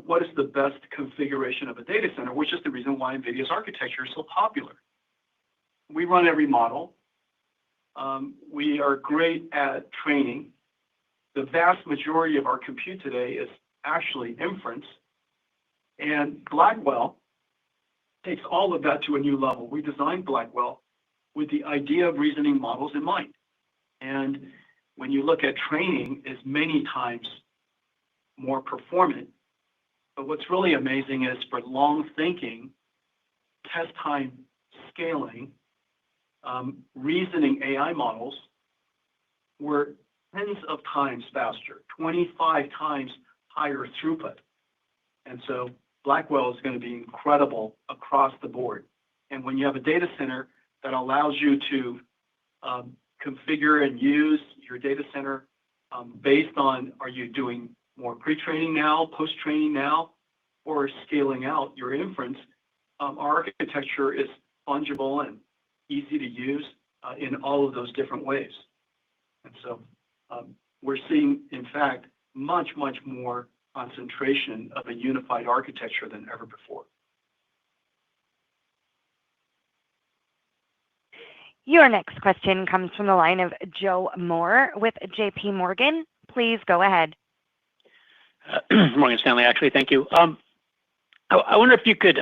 what is the best configuration of a data center, which is the reason why NVIDIA's architecture is so popular. We run every model. We are great at training. The vast majority of our compute today is actually inference, and Blackwell takes all of that to a new level. We designed Blackwell with the idea of reasoning models in mind. And when you look at training, it's many times more performant. But what's really amazing is for long thinking, test time scaling, reasoning AI models were tens of times faster, 25 times higher throughput. And so Blackwell is going to be incredible across the board. And when you have a data center that allows you to configure and use your data center based on, are you doing more pre-training now, post-training now, or scaling out your inference, our architecture is fungible and easy to use in all of those different ways. And so we're seeing, in fact, much, much more concentration of a unified architecture than ever before. Your next question comes from the line of Joe Moore with JP Morgan. Please go ahead. Morgan Stanley, actually, thank you. I wonder if you could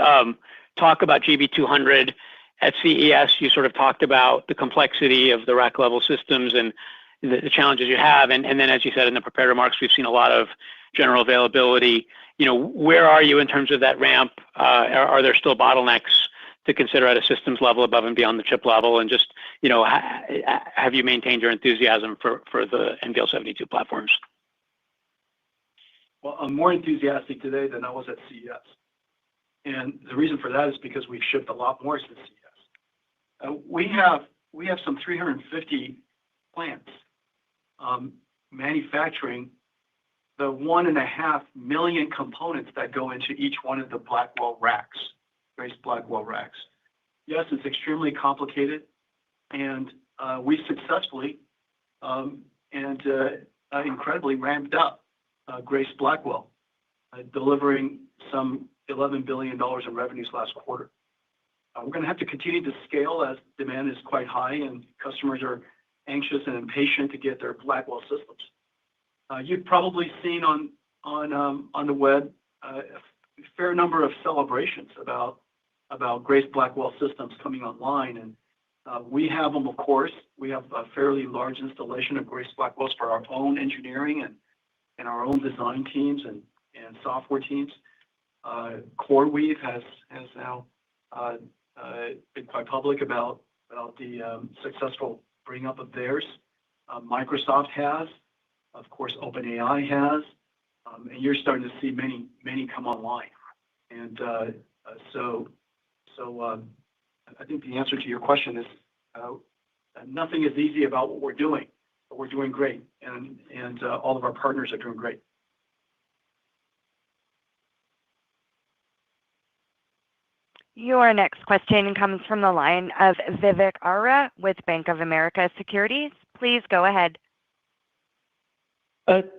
talk about GB200 at CES. You sort of talked about the complexity of the rack level systems and the challenges you have. And then, as you said in the prepared remarks, we've seen a lot of general availability. Where are you in terms of that ramp? Are there still bottlenecks to consider at a systems level above and beyond the chip level? And just, have you maintained your enthusiasm for the NVL72 platforms? Well, I'm more enthusiastic today than I was at CES. And the reason for that is because we've shipped a lot more since CES. We have some 350 plants manufacturing the 1.5 million components that go into each one of the Blackwell racks, Grace Blackwell racks. Yes, it's extremely complicated, and we successfully and incredibly ramped up Grace Blackwell, delivering some $11 billion in revenues last quarter. We're going to have to continue to scale as demand is quite high and customers are anxious and impatient to get their Blackwell systems. You've probably seen on the web a fair number of celebrations about Grace Blackwell systems coming online, and we have them, of course. We have a fairly large installation of Grace Blackwells for our own engineering and our own design teams and software teams. CoreWeave has now been quite public about the successful bring up of theirs. Microsoft has, of course, OpenAI has, and you're starting to see many come online. And so I think the answer to your question is nothing is easy about what we're doing, but we're doing great, and all of our partners are doing great. Your next question comes from the line of Vivek Arya with Bank of America Securities. Please go ahead.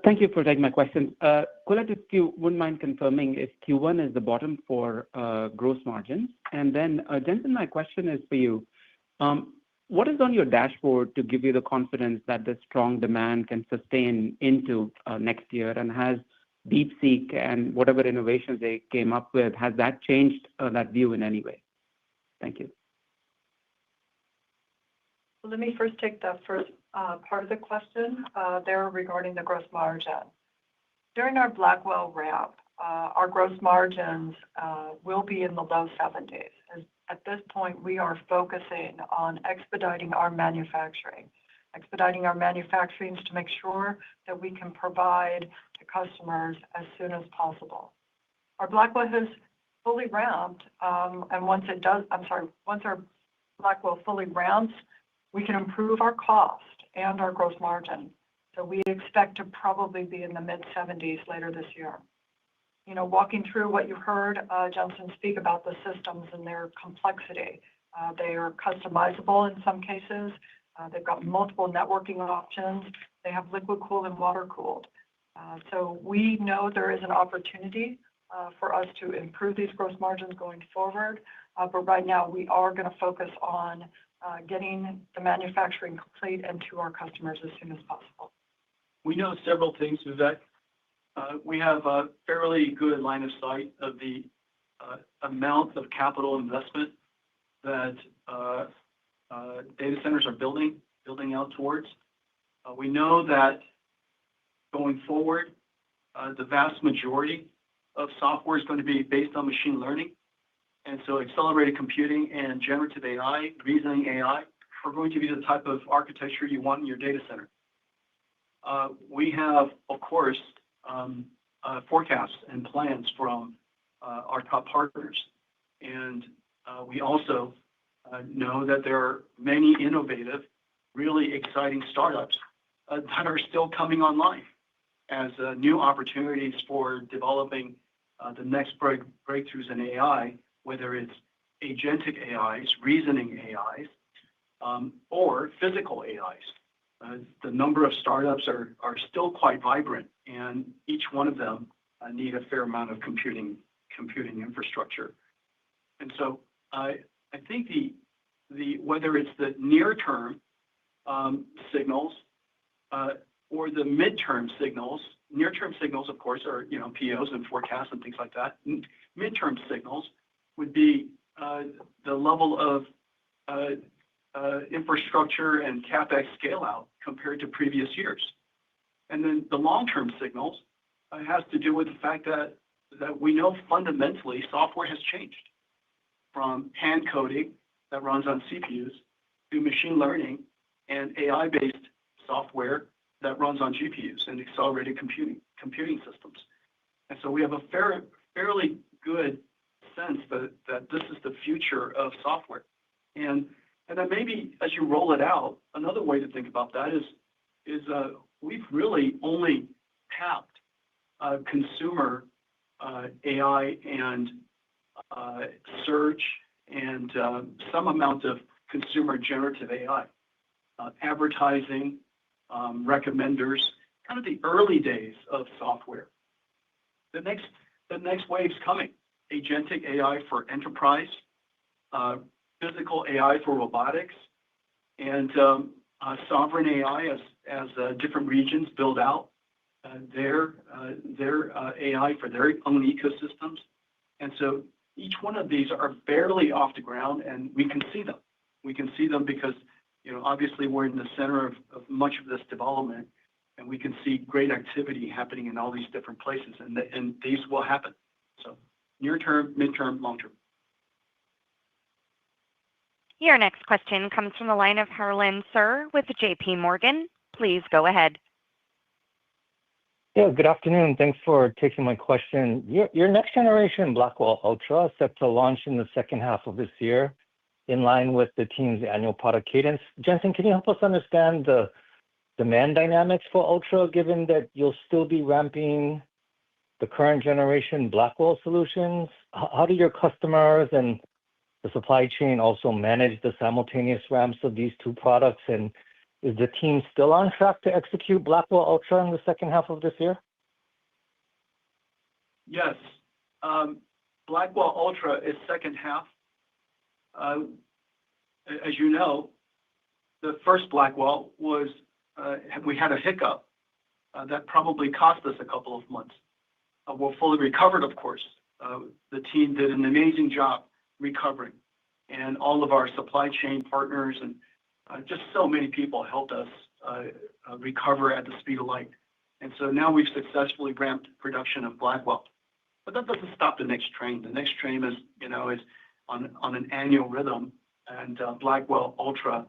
Thank you for taking my question. Colette, if you wouldn't mind confirming if Q1 is the bottom for gross margins. And then, Jensen, my question is for you. What is on your dashboard to give you the confidence that the strong demand can sustain into next year? And has DeepSeek and whatever innovations they came up with, has that changed that view in any way? Thank you. Let me first take the first part of the question there regarding the gross margin. During our Blackwell ramp, our gross margins will be in the low 70s. At this point, we are focusing on expediting our manufacturing to make sure that we can provide to customers as soon as possible. Our Blackwell has fully ramped, and once our Blackwell fully ramps, we can improve our cost and our gross margin. So we expect to probably be in the mid-70s later this year. Walking through what you heard Jensen speak about the systems and their complexity. They are customizable in some cases. They've got multiple networking options. They have liquid cooled and water cooled. So we know there is an opportunity for us to improve these gross margins going forward. But right now, we are going to focus on getting the manufacturing complete and to our customers as soon as possible. We know several things, Vivek. We have a fairly good line of sight of the amount of capital investment that data centers are building out towards. We know that going forward, the vast majority of software is going to be based on machine learning. And so accelerated computing and generative AI, reasoning AI, are going to be the type of architecture you want in your data center. We have, of course, forecasts and plans from our top partners. And we also know that there are many innovative, really exciting startups that are still coming online as new opportunities for developing the next breakthroughs in AI, whether it's agentic AIs, reasoning AIs, or physical AIs. The number of startups are still quite vibrant, and each one of them need a fair amount of computing infrastructure. And so I think whether it's the near-term signals or the midterm signals, near-term signals, of course, are POs and forecasts and things like that. Midterm signals would be the level of infrastructure and CapEx scale out compared to previous years. And then the long-term signals has to do with the fact that we know fundamentally software has changed from hand coding that runs on CPUs to machine learning and AI-based software that runs on GPUs and accelerated computing systems. And so we have a fairly good sense that this is the future of software. And then maybe as you roll it out, another way to think about that is we've really only tapped consumer AI and search and some amount of consumer generative AI, advertising, recommenders, kind of the early days of software. The next wave's coming. Agentic AI for enterprise, physical AI for robotics, and sovereign AI as different regions build out their AI for their own ecosystems. And so each one of these are barely off the ground, and we can see them. We can see them because obviously we're in the center of much of this development, and we can see great activity happening in all these different places, and these will happen. So near term, midterm, long term. Your next question comes from the line of Harlan Sur with JP Morgan. Please go ahead. Yeah, good afternoon. Thanks for taking my question. Your next generation Blackwell Ultra is set to launch in the second half of this year in line with the team's annual product cadence. Jensen, can you help us understand the demand dynamics for Ultra, given that you'll still be ramping the current generation Blackwell solutions? How do your customers and the supply chain also manage the simultaneous ramps of these two products? And is the team still on track to execute Blackwell Ultra in the second half of this year? Yes. Blackwell Ultra is second half. As you know, the first Blackwell was, we had a hiccup that probably cost us a couple of months. were fully recovered, of course. The team did an amazing job recovering, and all of our supply chain partners and just so many people helped us recover at the speed of light. And so now we've successfully ramped production of Blackwell. But that doesn't stop the next train. The next train is on an annual rhythm, and Blackwell Ultra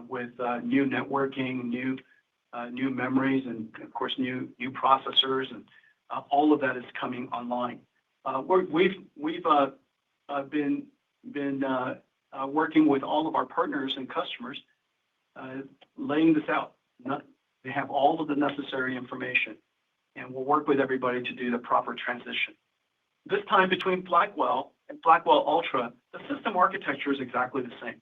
with new networking, new memories, and of course new processors, and all of that is coming online. We've been working with all of our partners and customers, laying this out. They have all of the necessary information, and we'll work with everybody to do the proper transition. This time between Blackwell and Blackwell Ultra, the system architecture is exactly the same.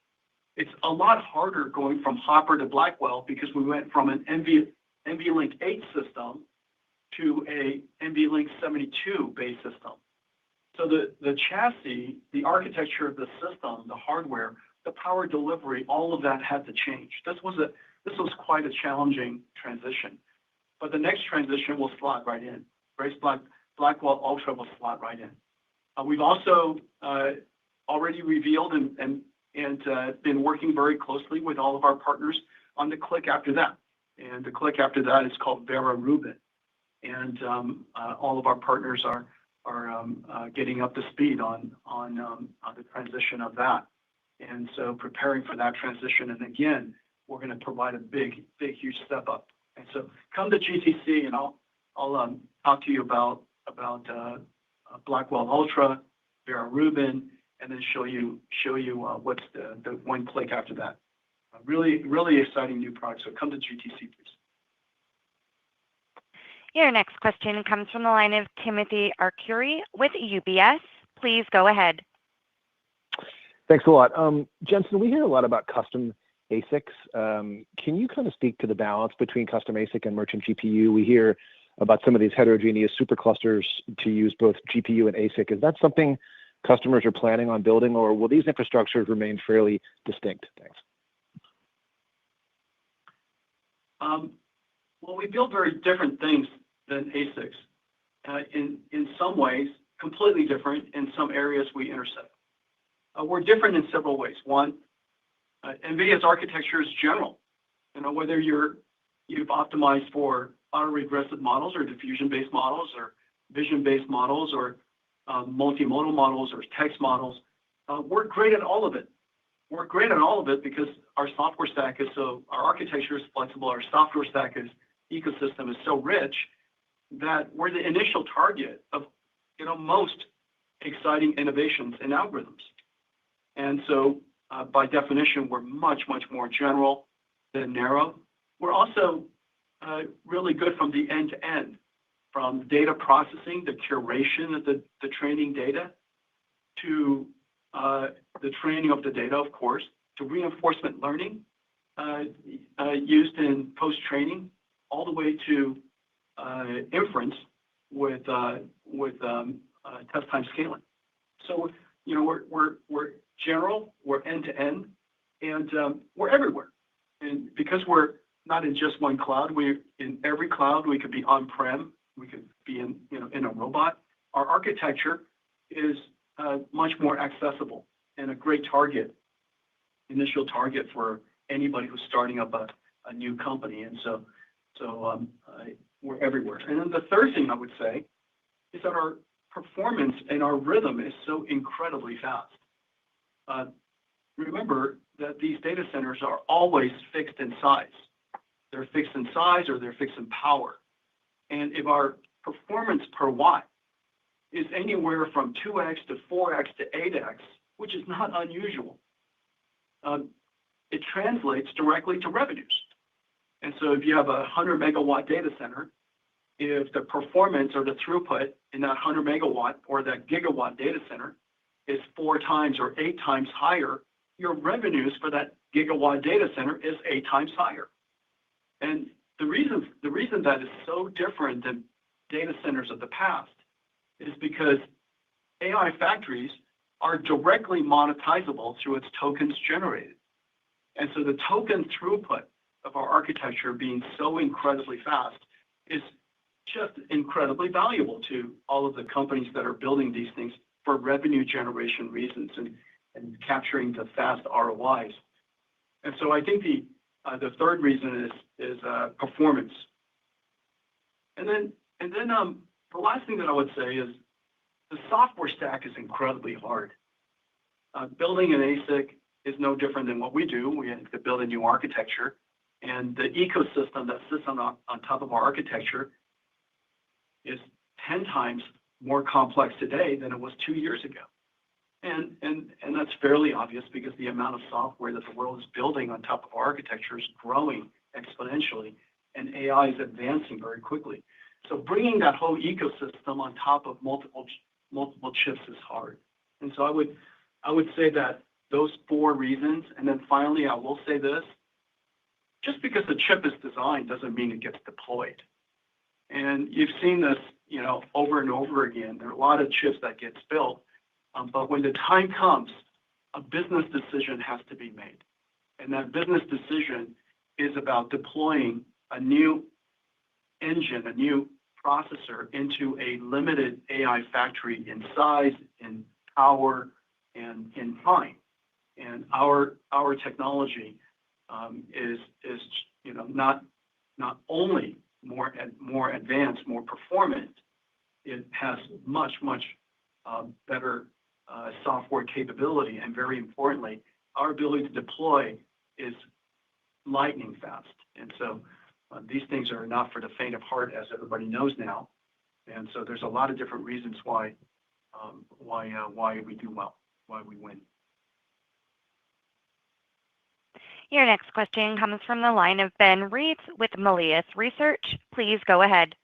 It's a lot harder going from Hopper to Blackwell because we went from an NVLink 8 system to a NVLink 72 base system. So the chassis, the architecture of the system, the hardware, the power delivery, all of that had to change. This was quite a challenging transition, but the next transition will slot right in. Blackwell Ultra will slot right in. We've also already revealed and been working very closely with all of our partners on the click after that. And the click after that is called Vera Rubin. And all of our partners are getting up to speed on the transition of that. And so preparing for that transition. And again, we're going to provide a big, huge step up. And so come to GTC, and I'll talk to you about Blackwell Ultra, Vera Rubin, and then show you what's the one click after that. Really exciting new product. So come to GTC, please. Your next question comes from the line of Timothy Arcuri with UBS. Please go ahead. Thanks a lot. Jensen, we hear a lot about custom ASICs. Can you kind of speak to the balance between custom ASIC and merchant GPU? We hear about some of these heterogeneous superclusters to use both GPU and ASIC. Is that something customers are planning on building, or will these infrastructures remain fairly distinct? Thanks. Well, we build very different things than ASICs. In some ways, completely different. In some areas, we intersect. We're different in several ways. One, NVIDIA's architecture is general. Whether you've optimized for autoregressive models or diffusion-based models or vision-based models or multimodal models or text models, we're great at all of it. We're great at all of it because our software stack is our architecture is flexible, our software stack ecosystem is so rich that we're the initial target of most exciting innovations in algorithms. And so by definition, we're much more general than narrow. We're also really good from the end to end, from data processing, the curation of the training data, to the training of the data, of course, to reinforcement learning used in post-training, all the way to inference with test time scaling. So we're general, we're end to end, and we're everywhere. And because we're not in just one cloud, we're in every cloud. We could be on-prem, we could be in a robot. Our architecture is much more accessible and a great initial target for anybody who's starting up a new company. And so we're everywhere. And then the third thing I would say is that our performance and our rhythm is so incredibly fast. Remember that these data centers are always fixed in size. They're fixed in size or they're fixed in power. And if our performance per watt is anywhere from 2x to 4x to 8x, which is not unusual, it translates directly to revenues. And so if you have a 100 megawatt data center, if the performance or the throughput in that 100 megawatt or that gigawatt data center is 4 times or 8 times higher, your revenues for that gigawatt data center is 8 times higher. And the reason that is so different than data centers of the past is because AI factories are directly monetizable through its tokens generated. And so the token throughput of our architecture being so incredibly fast is just incredibly valuable to all of the companies that are building these things for revenue generation reasons and capturing the fast ROIs. And so I think the third reason is performance. And then the last thing that I would say is the software stack is incredibly hard. Building an ASIC is no different than what we do. We have to build a new architecture, and the ecosystem that sits on top of our architecture is 10 times more complex today than it was 2 years ago. And that's fairly obvious because the amount of software that the world is building on top of our architecture is growing exponentially, and AI is advancing very quickly. So bringing that whole ecosystem on top of multiple chips is hard. And so I would say that those 4 reasons, and then finally I will say this: just because the chip is designed doesn't mean it gets deployed. And you've seen this, over and over again. There are a lot of chips that get built, but when the time comes, a business decision has to be made. And that business decision is about deploying a new engine, a new processor into a limited AI factory in size, in power, and in time. And our technology is not only more advanced, more performant. It has much better software capability, and very importantly, our ability to deploy is lightning fast. And so these things are not for the faint of heart, as everybody knows now. And so there's a lot of different reasons why we do well, why we win. Your next question comes from the line of Ben Reitz with Melius Research. Please go ahead.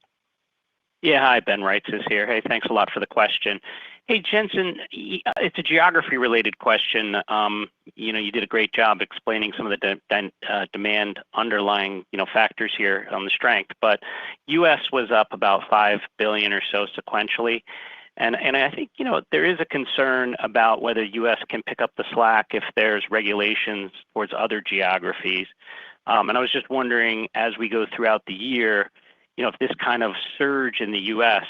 Yeah, hi, Ben Reitz is here. Hey, thanks a lot for the question. Hey, Jensen, it's a geography-related question. You did a great job explaining some of the demand underlying, factors here on the strength. But U.S. was up about $5 billion or so sequentially. And I think, there is a concern about whether U.S. can pick up the slack if there's regulations towards other geographies. And I was just wondering, as we go throughout the year, if this kind of surge in the U.S.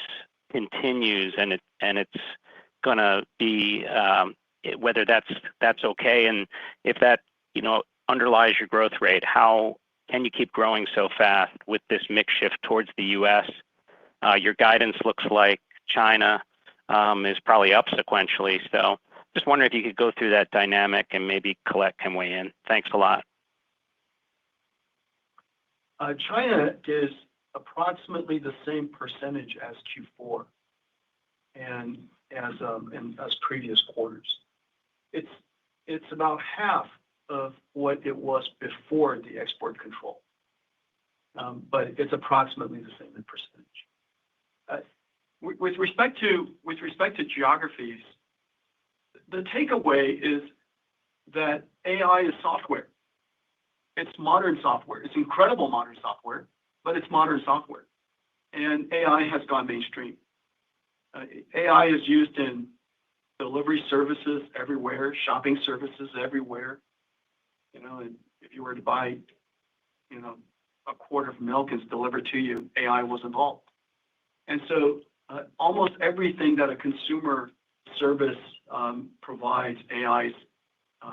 continues and it's going to be, whether that's okay, and if that, underlies your growth rate, how can you keep growing so fast with this mix shift towards the U.S.? Your guidance looks like China is probably up sequentially. So just wondering if you could go through that dynamic and maybe Colette can weigh in. Thanks a lot. China is approximately the same percentage as Q4 and as previous quarters. It's about half of what it was before the export control, but it's approximately the same in percentage. With respect to geographies, the takeaway is that AI is software. It's modern software. It's incredible modern software, but it's modern software. And AI has gone mainstream. AI is used in delivery services everywhere, shopping services everywhere. And if you were to buy, a quart of milk and it's delivered to you, AI was involved. And so almost everything that a consumer service provides, AI is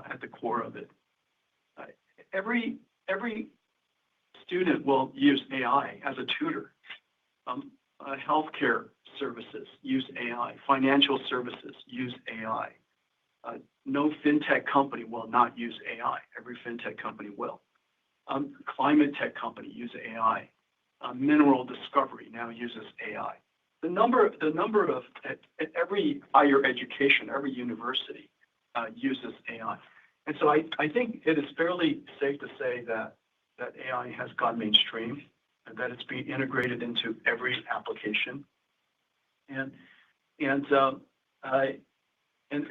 at the core of it. Every student will use AI as a tutor. Healthcare services use AI. Financial services use AI. No fintech company will not use AI. Every fintech company will. Climate tech company use AI. Mineral discovery now uses AI. The number of every higher education, every university uses AI. And so I think it is fairly safe to say that AI has gone mainstream and that it's being integrated into every application. And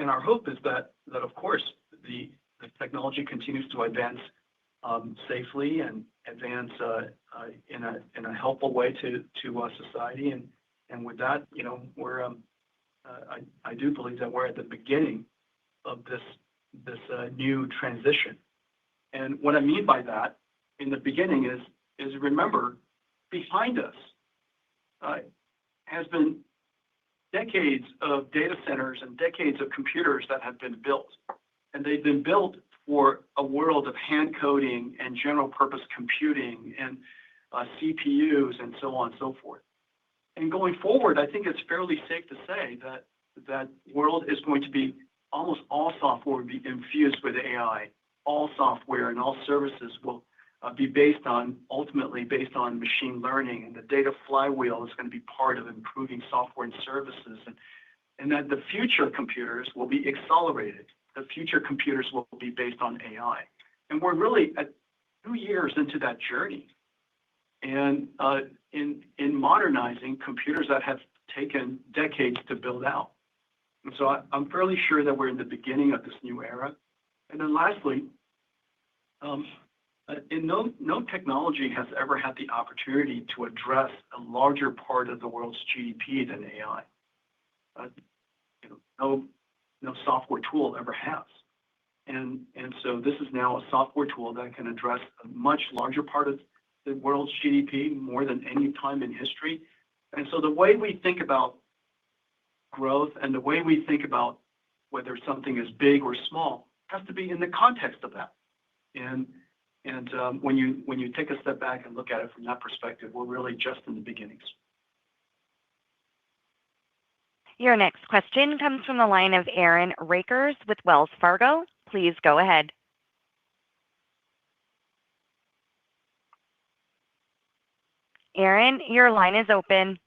our hope is that of course the technology continues to advance safely and advance in a helpful way to society. And with that, we're I do believe that we're at the beginning of this new transition. And what I mean by that in the beginning is remember, behind us has been decades of data centers and decades of computers that have been built. And they've been built for a world of hand coding and general purpose computing and CPUs and so on and so forth. And going forward, I think it's fairly safe to say that that world is going to be almost all software will be infused with AI. All software and all services will be ultimately based on machine learning, and the data flywheel is going to be part of improving software and services, and that the future computers will be accelerated. The future computers will be based on AI. And we're really at 2 years into that journey. And in modernizing computers that have taken decades to build out. And so I'm fairly sure that we're in the beginning of this new era. And then lastly, no technology has ever had the opportunity to address a larger part of the world's GDP than AI. No software tool ever has. And so this is now a software tool that can address a much larger part of the world's GDP, more than any time in history. And so the way we think about growth and the way we think about whether something is big or small has to be in the context of that. And when you take a step back and look at it from that perspective, we're really just in the beginnings. Your next question comes from the line of Aaron Rakers with Wells Fargo. Please go ahead. Aaron, your line is open.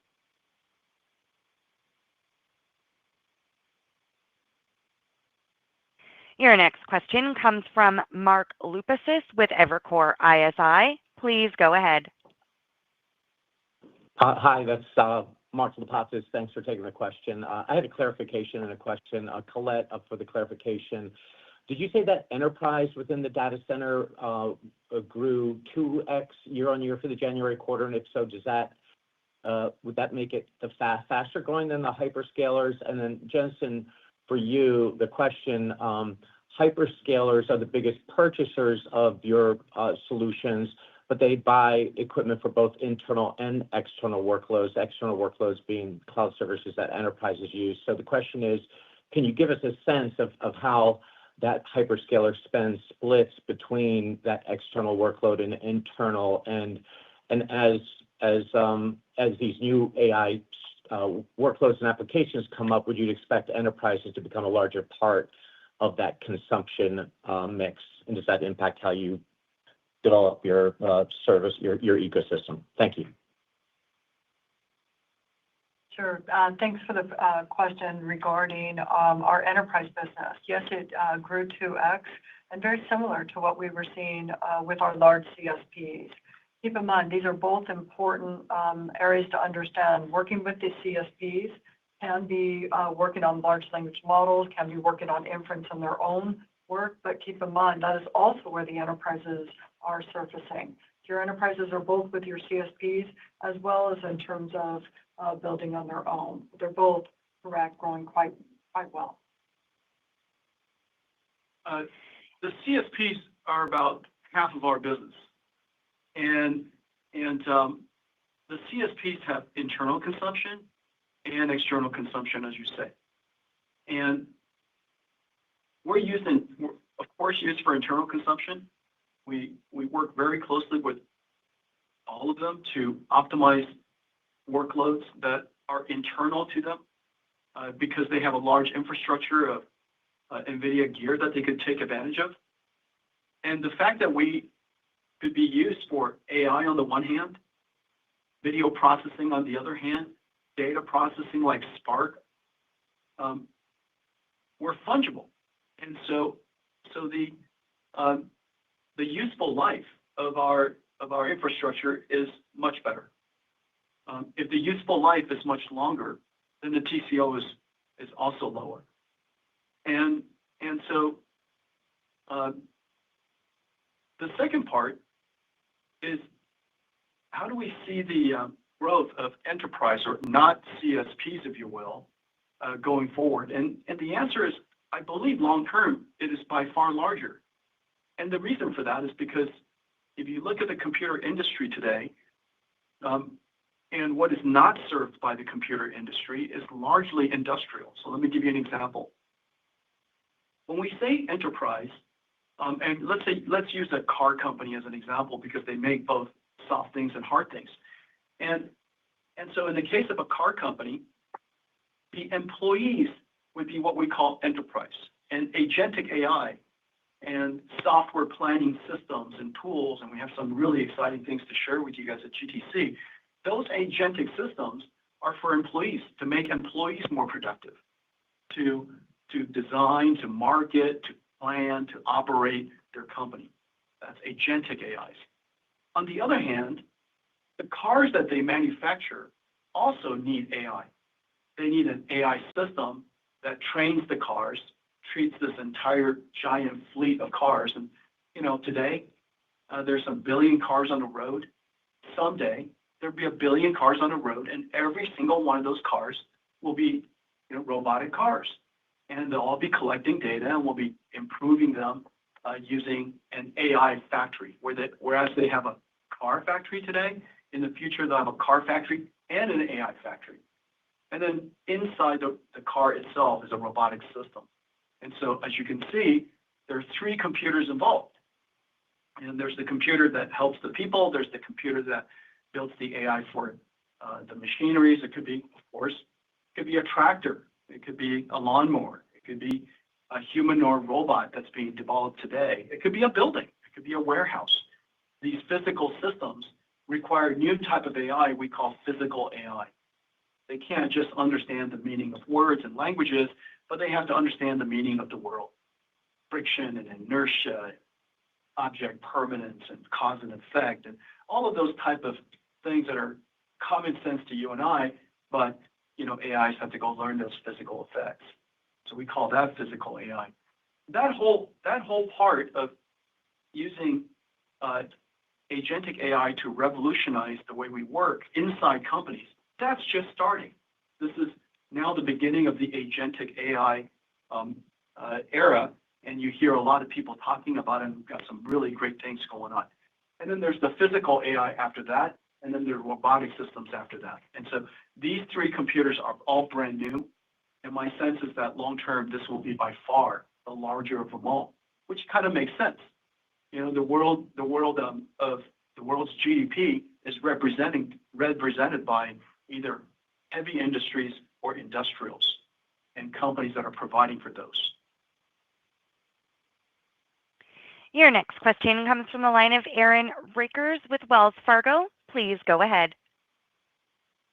Your next question comes from Mark Lipacis with Evercore ISI. Please go ahead. Hi, that's Mark Lipacis. Thanks for taking the question. I had a clarification and a question. Colette, up for the clarification. Did you say that enterprise within the data center grew 2x year on year for the January quarter? And if so, would that make it faster growing than the hyperscalers? And then Jensen, for you, the question, hyperscalers are the biggest purchasers of your solutions, but they buy equipment for both internal and external workloads, external workloads being cloud services that enterprises use. So the question is, can you give us a sense of how that hyperscaler spend splits between that external workload and internal? And as these new AI workloads and applications come up, would you expect enterprises to become a larger part of that consumption mix? And does that impact how you develop your service, your ecosystem? Thank you. Sure. Thanks for the question regarding our enterprise business. Yes, it grew 2x, and very similar to what we were seeing with our large CSPs. Keep in mind, these are both important areas to understand. Working with the CSPs can be working on large language models, can be working on inference in their own work, but keep in mind that is also where the enterprises are surfacing. Your enterprises are both with your CSPs as well as in terms of building on their own. They're both correct, growing quite well. The CSPs are about half of our business, and the CSPs have internal consumption and external consumption, as you say. And we're of course, used for internal consumption. We work very closely with all of them to optimize workloads that are internal to them because they have a large infrastructure of Nvidia gear that they could take advantage of. And the fact that we could be used for AI on the one hand, video processing on the other hand, data processing like Spark, we're fungible. And so the useful life of our infrastructure is much better. If the useful life is much longer, then the TCO is also lower. And so the second part is how do we see the growth of enterprise or not CSPs, if you will, going forward? And the answer is, I believe long term, it is by far larger. And the reason for that is because if you look at the computer industry today, And what is not served by the computer industry is largely industrial. So let me give you an example. When we say enterprise, and let's use a car company as an example because they make both soft things and hard things. And so in the case of a car company, the employees would be what we call enterprise. And agentic AI and software planning systems and tools, and we have some really exciting things to share with you guys at GTC. Those agentic systems are for employees, to make employees more productive, to design, to market, to plan, to operate their company. That's agentic AIs. On the other hand, the cars that they manufacture also need AI. They need an AI system that trains the cars, treats this entire giant fleet of cars. And, today there's a billion cars on the road. Someday there'll be a billion cars on the road, and every single one of those cars will be, robotic cars. And they'll all be collecting data, and we'll be improving them using an AI factory. Whereas they have a car factory today, in the future they'll have a car factory and an AI factory. And then inside the car itself is a robotic system. And so as you can see, there are three computers involved. And there's the computer that helps the people. There's the computer that builds the AI for the machineries. It could be, of course, it could be a tractor. It could be a lawnmower. It could be a humanoid robot that's being developed today. It could be a building. It could be a warehouse. These physical systems require a new type of AI we call physical AI. They can't just understand the meaning of words and languages, but they have to understand the meaning of the world. Friction and inertia, object permanence and cause and effect, and all of those type of things that are common sense to you and I, but AIs have to go learn those physical effects. So we call that physical AI. That whole part of using agentic AI to revolutionize the way we work inside companies, that's just starting. This is now the beginning of the agentic AI era, and you hear a lot of people talking about it, and we've got some really great things going on. And then there's the physical AI after that, and then there are robotic systems after that. And so these three computers are all brand new, and my sense is that long term, this will be by far the larger of them all, which kind of makes sense. The world's GDP is represented by either heavy industries or industrials and companies that are providing for those. Your next question comes from the line of Aaron Rakers with Wells Fargo. Please go ahead.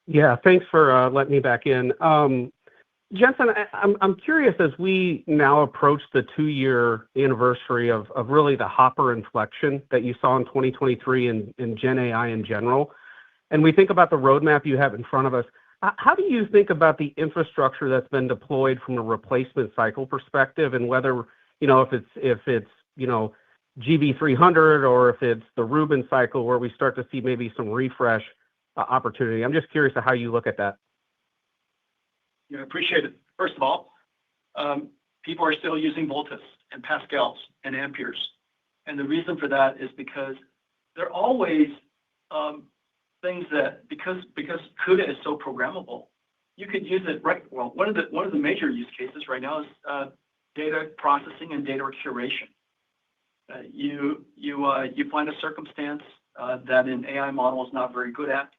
Yeah, thanks for letting me back in. Jensen, I'm curious, as we now approach the 2-year anniversary of really the Hopper inflection that you saw in 2023 in Gen AI in general, and we think about the roadmap you have in front of us, how do you think about the infrastructure that's been deployed from a replacement cycle perspective, and whether, if it's GB300 or if it's the Rubin cycle where we start to see maybe some refresh opportunity? I'm just curious to how you look at that. Yeah, I appreciate it. First of all, people are still using volts and pascals and amperes. And the reason for that is because there are always things that, because CUDA is so programmable, you could use it right. Well, one of the major use cases right now is data processing and data curation. You find a circumstance that an AI model is not very good at.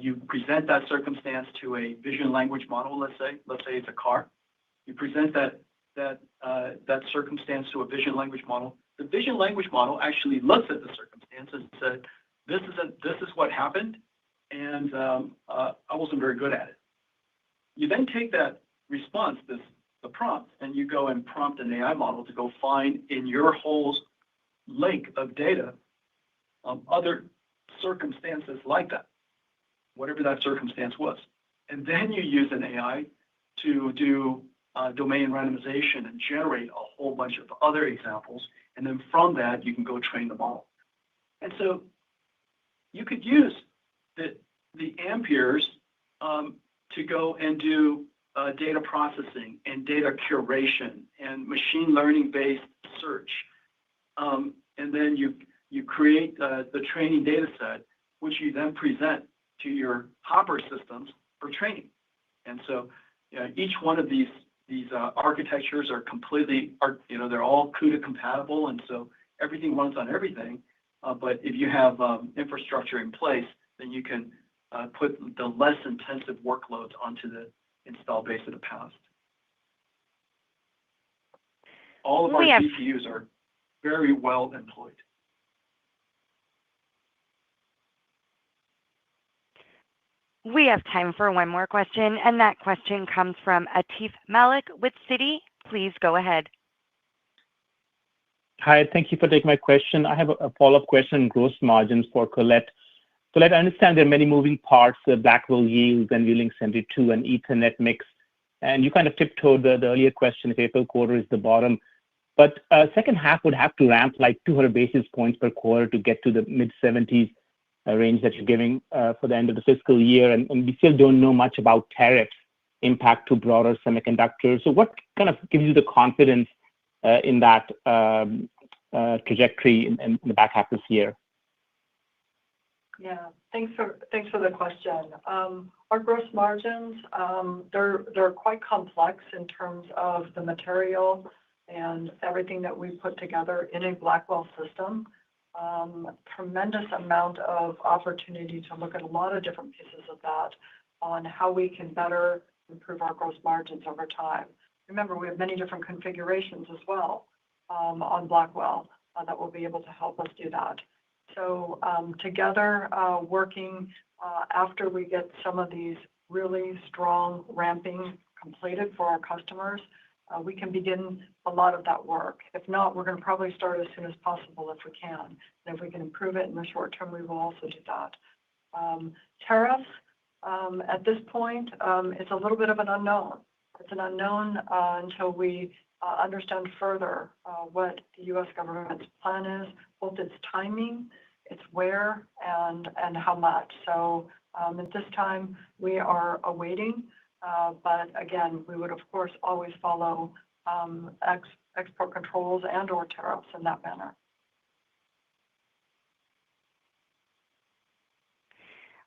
You present that circumstance to a vision language model. Let's say it's a car. You present that circumstance to a vision language model. The vision language model actually looks at the circumstance and said, "This is what happened, and I wasn't very good at it." You then take that response, the prompt, and you go and prompt an AI model to go find in your whole lake of data other circumstances like that, whatever that circumstance was. And then you use an AI to do domain randomization and generate a whole bunch of other examples. And then from that, you can go train the model. And so you could use the amperes to go and do data processing and data curation and machine learning based search. And then you create the training data set, which you then present to your Hopper systems for training. And so each one of these architectures are they're all CUDA compatible, and so everything runs on everything. But if you have infrastructure in place, then you can put the less intensive workloads onto the install base of the past. All of our GPUs are very well employed. We have time for one more question, and that question comes from Atif Malik with Citi. Please go ahead. Hi, thank you for taking my question. I have a follow-up question on gross margins for Colette. Colette, I understand there are many moving parts, the Blackwell yields and NVLink 72 and Ethernet mix, and you kind of tiptoed the earlier question if April quarter is the bottom. But second half would have to ramp like 200 basis points per quarter to get to the mid-70s range that you're giving for the end of the fiscal year. And we still don't know much about tariffs impact to broader semiconductors. So what kind of gives you the confidence in that trajectory in the back half of this year? Yeah, thanks for the question. Our gross margins, they're quite complex in terms of the material and everything that we put together in a Blackwell system. Tremendous amount of opportunity to look at a lot of different pieces of that on how we can better improve our gross margins over time. Remember, we have many different configurations as well on Blackwell that will be able to help us do that. So together, working after we get some of these really strong ramping completed for our customers, we can begin a lot of that work. If not, we're going to probably start as soon as possible if we can. And if we can improve it in the short term, we will also do that. Tariffs, at this point, it's a little bit of an unknown. It's an unknown until we understand further what the U.S. government's plan is, both its timing, its where, and how much. So at this time, we are awaiting. But again, we would, of course, always follow export controls and/or tariffs in that manner.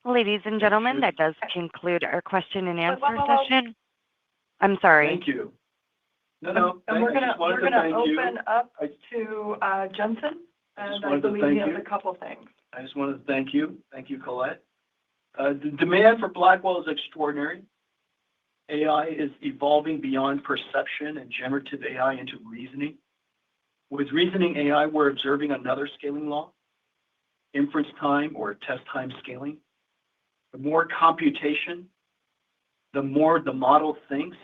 Ladies and gentlemen, that does conclude our question and answer session. I'm sorry. Thank you. No. And we're going to open up to Jensen, and I believe he has a couple things. I just wanted to thank you. Thank you, Colette. The demand for Blackwell is extraordinary. AI is evolving beyond perception and generative AI into reasoning. With reasoning AI, we're observing another scaling law, inference time or test time scaling. The more computation, the more the model thinks,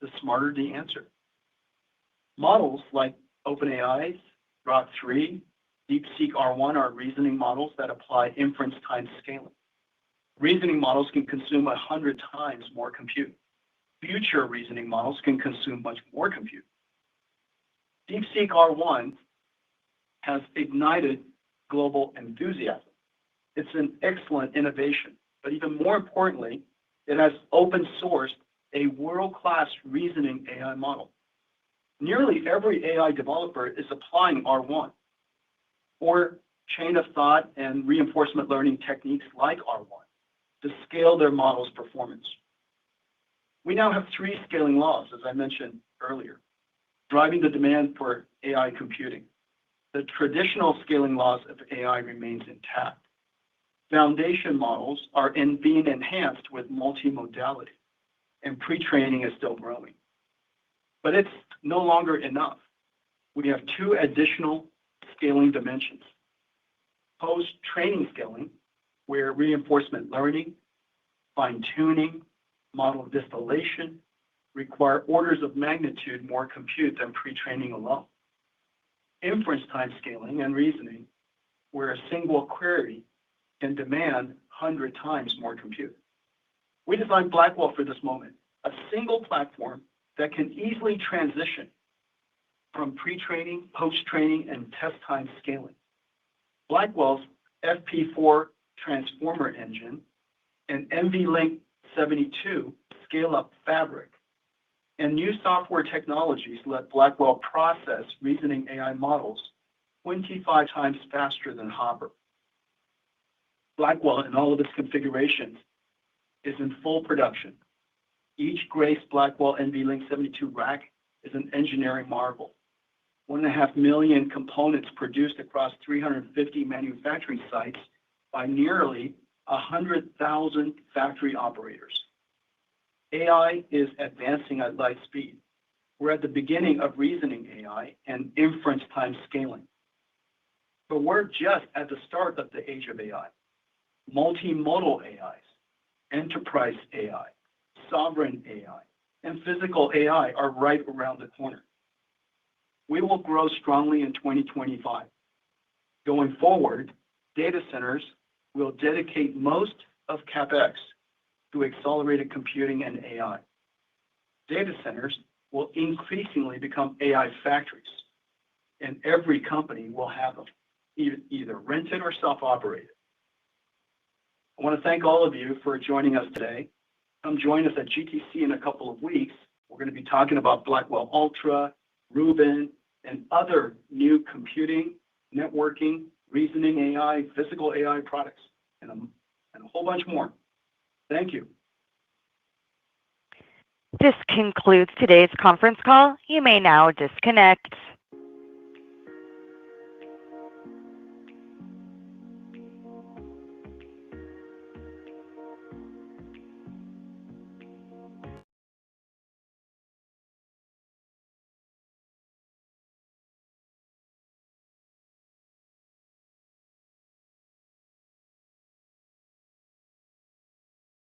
the smarter the answer. Models like OpenAI's Grok 3, DeepSeek R1 are reasoning models that apply inference time scaling. Reasoning models can consume 100 times more compute. Future reasoning models can consume much more compute. DeepSeek R1 has ignited global enthusiasm. It's an excellent innovation, but even more importantly, it has open sourced a world-class reasoning AI model. Nearly every AI developer is applying R1 or chain of thought and reinforcement learning techniques like R1 to scale their model's performance. We now have 3 scaling laws, as I mentioned earlier, driving the demand for AI computing. The traditional scaling laws of AI remains intact. Foundation models are being enhanced with multimodality, and pre-training is still growing. But it's no longer enough. We have 2 additional scaling dimensions. Post-training scaling, where reinforcement learning, fine-tuning, model distillation require orders of magnitude more compute than pre-training alone. Inference time scaling and reasoning, where a single query can demand 100 times more compute. We designed Blackwell for this moment, a single platform that can easily transition from pre-training, post-training, and test time scaling. Blackwell's FP4 transformer engine and NVLink 72 scale-up fabric and new software technologies let Blackwell process reasoning AI models 25 times faster than Hopper. Blackwell in all of its configurations is in full production. Each Grace Blackwell NVLink 72 rack is an engineering marvel. 1.5 million components produced across 350 manufacturing sites by nearly 100,000 factory operators. AI is advancing at light speed. We're at the beginning of reasoning AI and inference time scaling. But we're just at the start of the age of AI. Multimodal AIs, enterprise AI, sovereign AI, and physical AI are right around the corner. We will grow strongly in 2025. Going forward, data centers will dedicate most of CapEx to accelerated computing and AI. Data centers will increasingly become AI factories, and every company will have them, either rented or self-operated. I want to thank all of you for joining us today. Come join us at GTC in a couple of weeks. We're going to be talking about Blackwell Ultra, Rubin, and other new computing, networking, reasoning AI, physical AI products, and a whole bunch more. Thank you. This concludes today's conference call. You may now disconnect.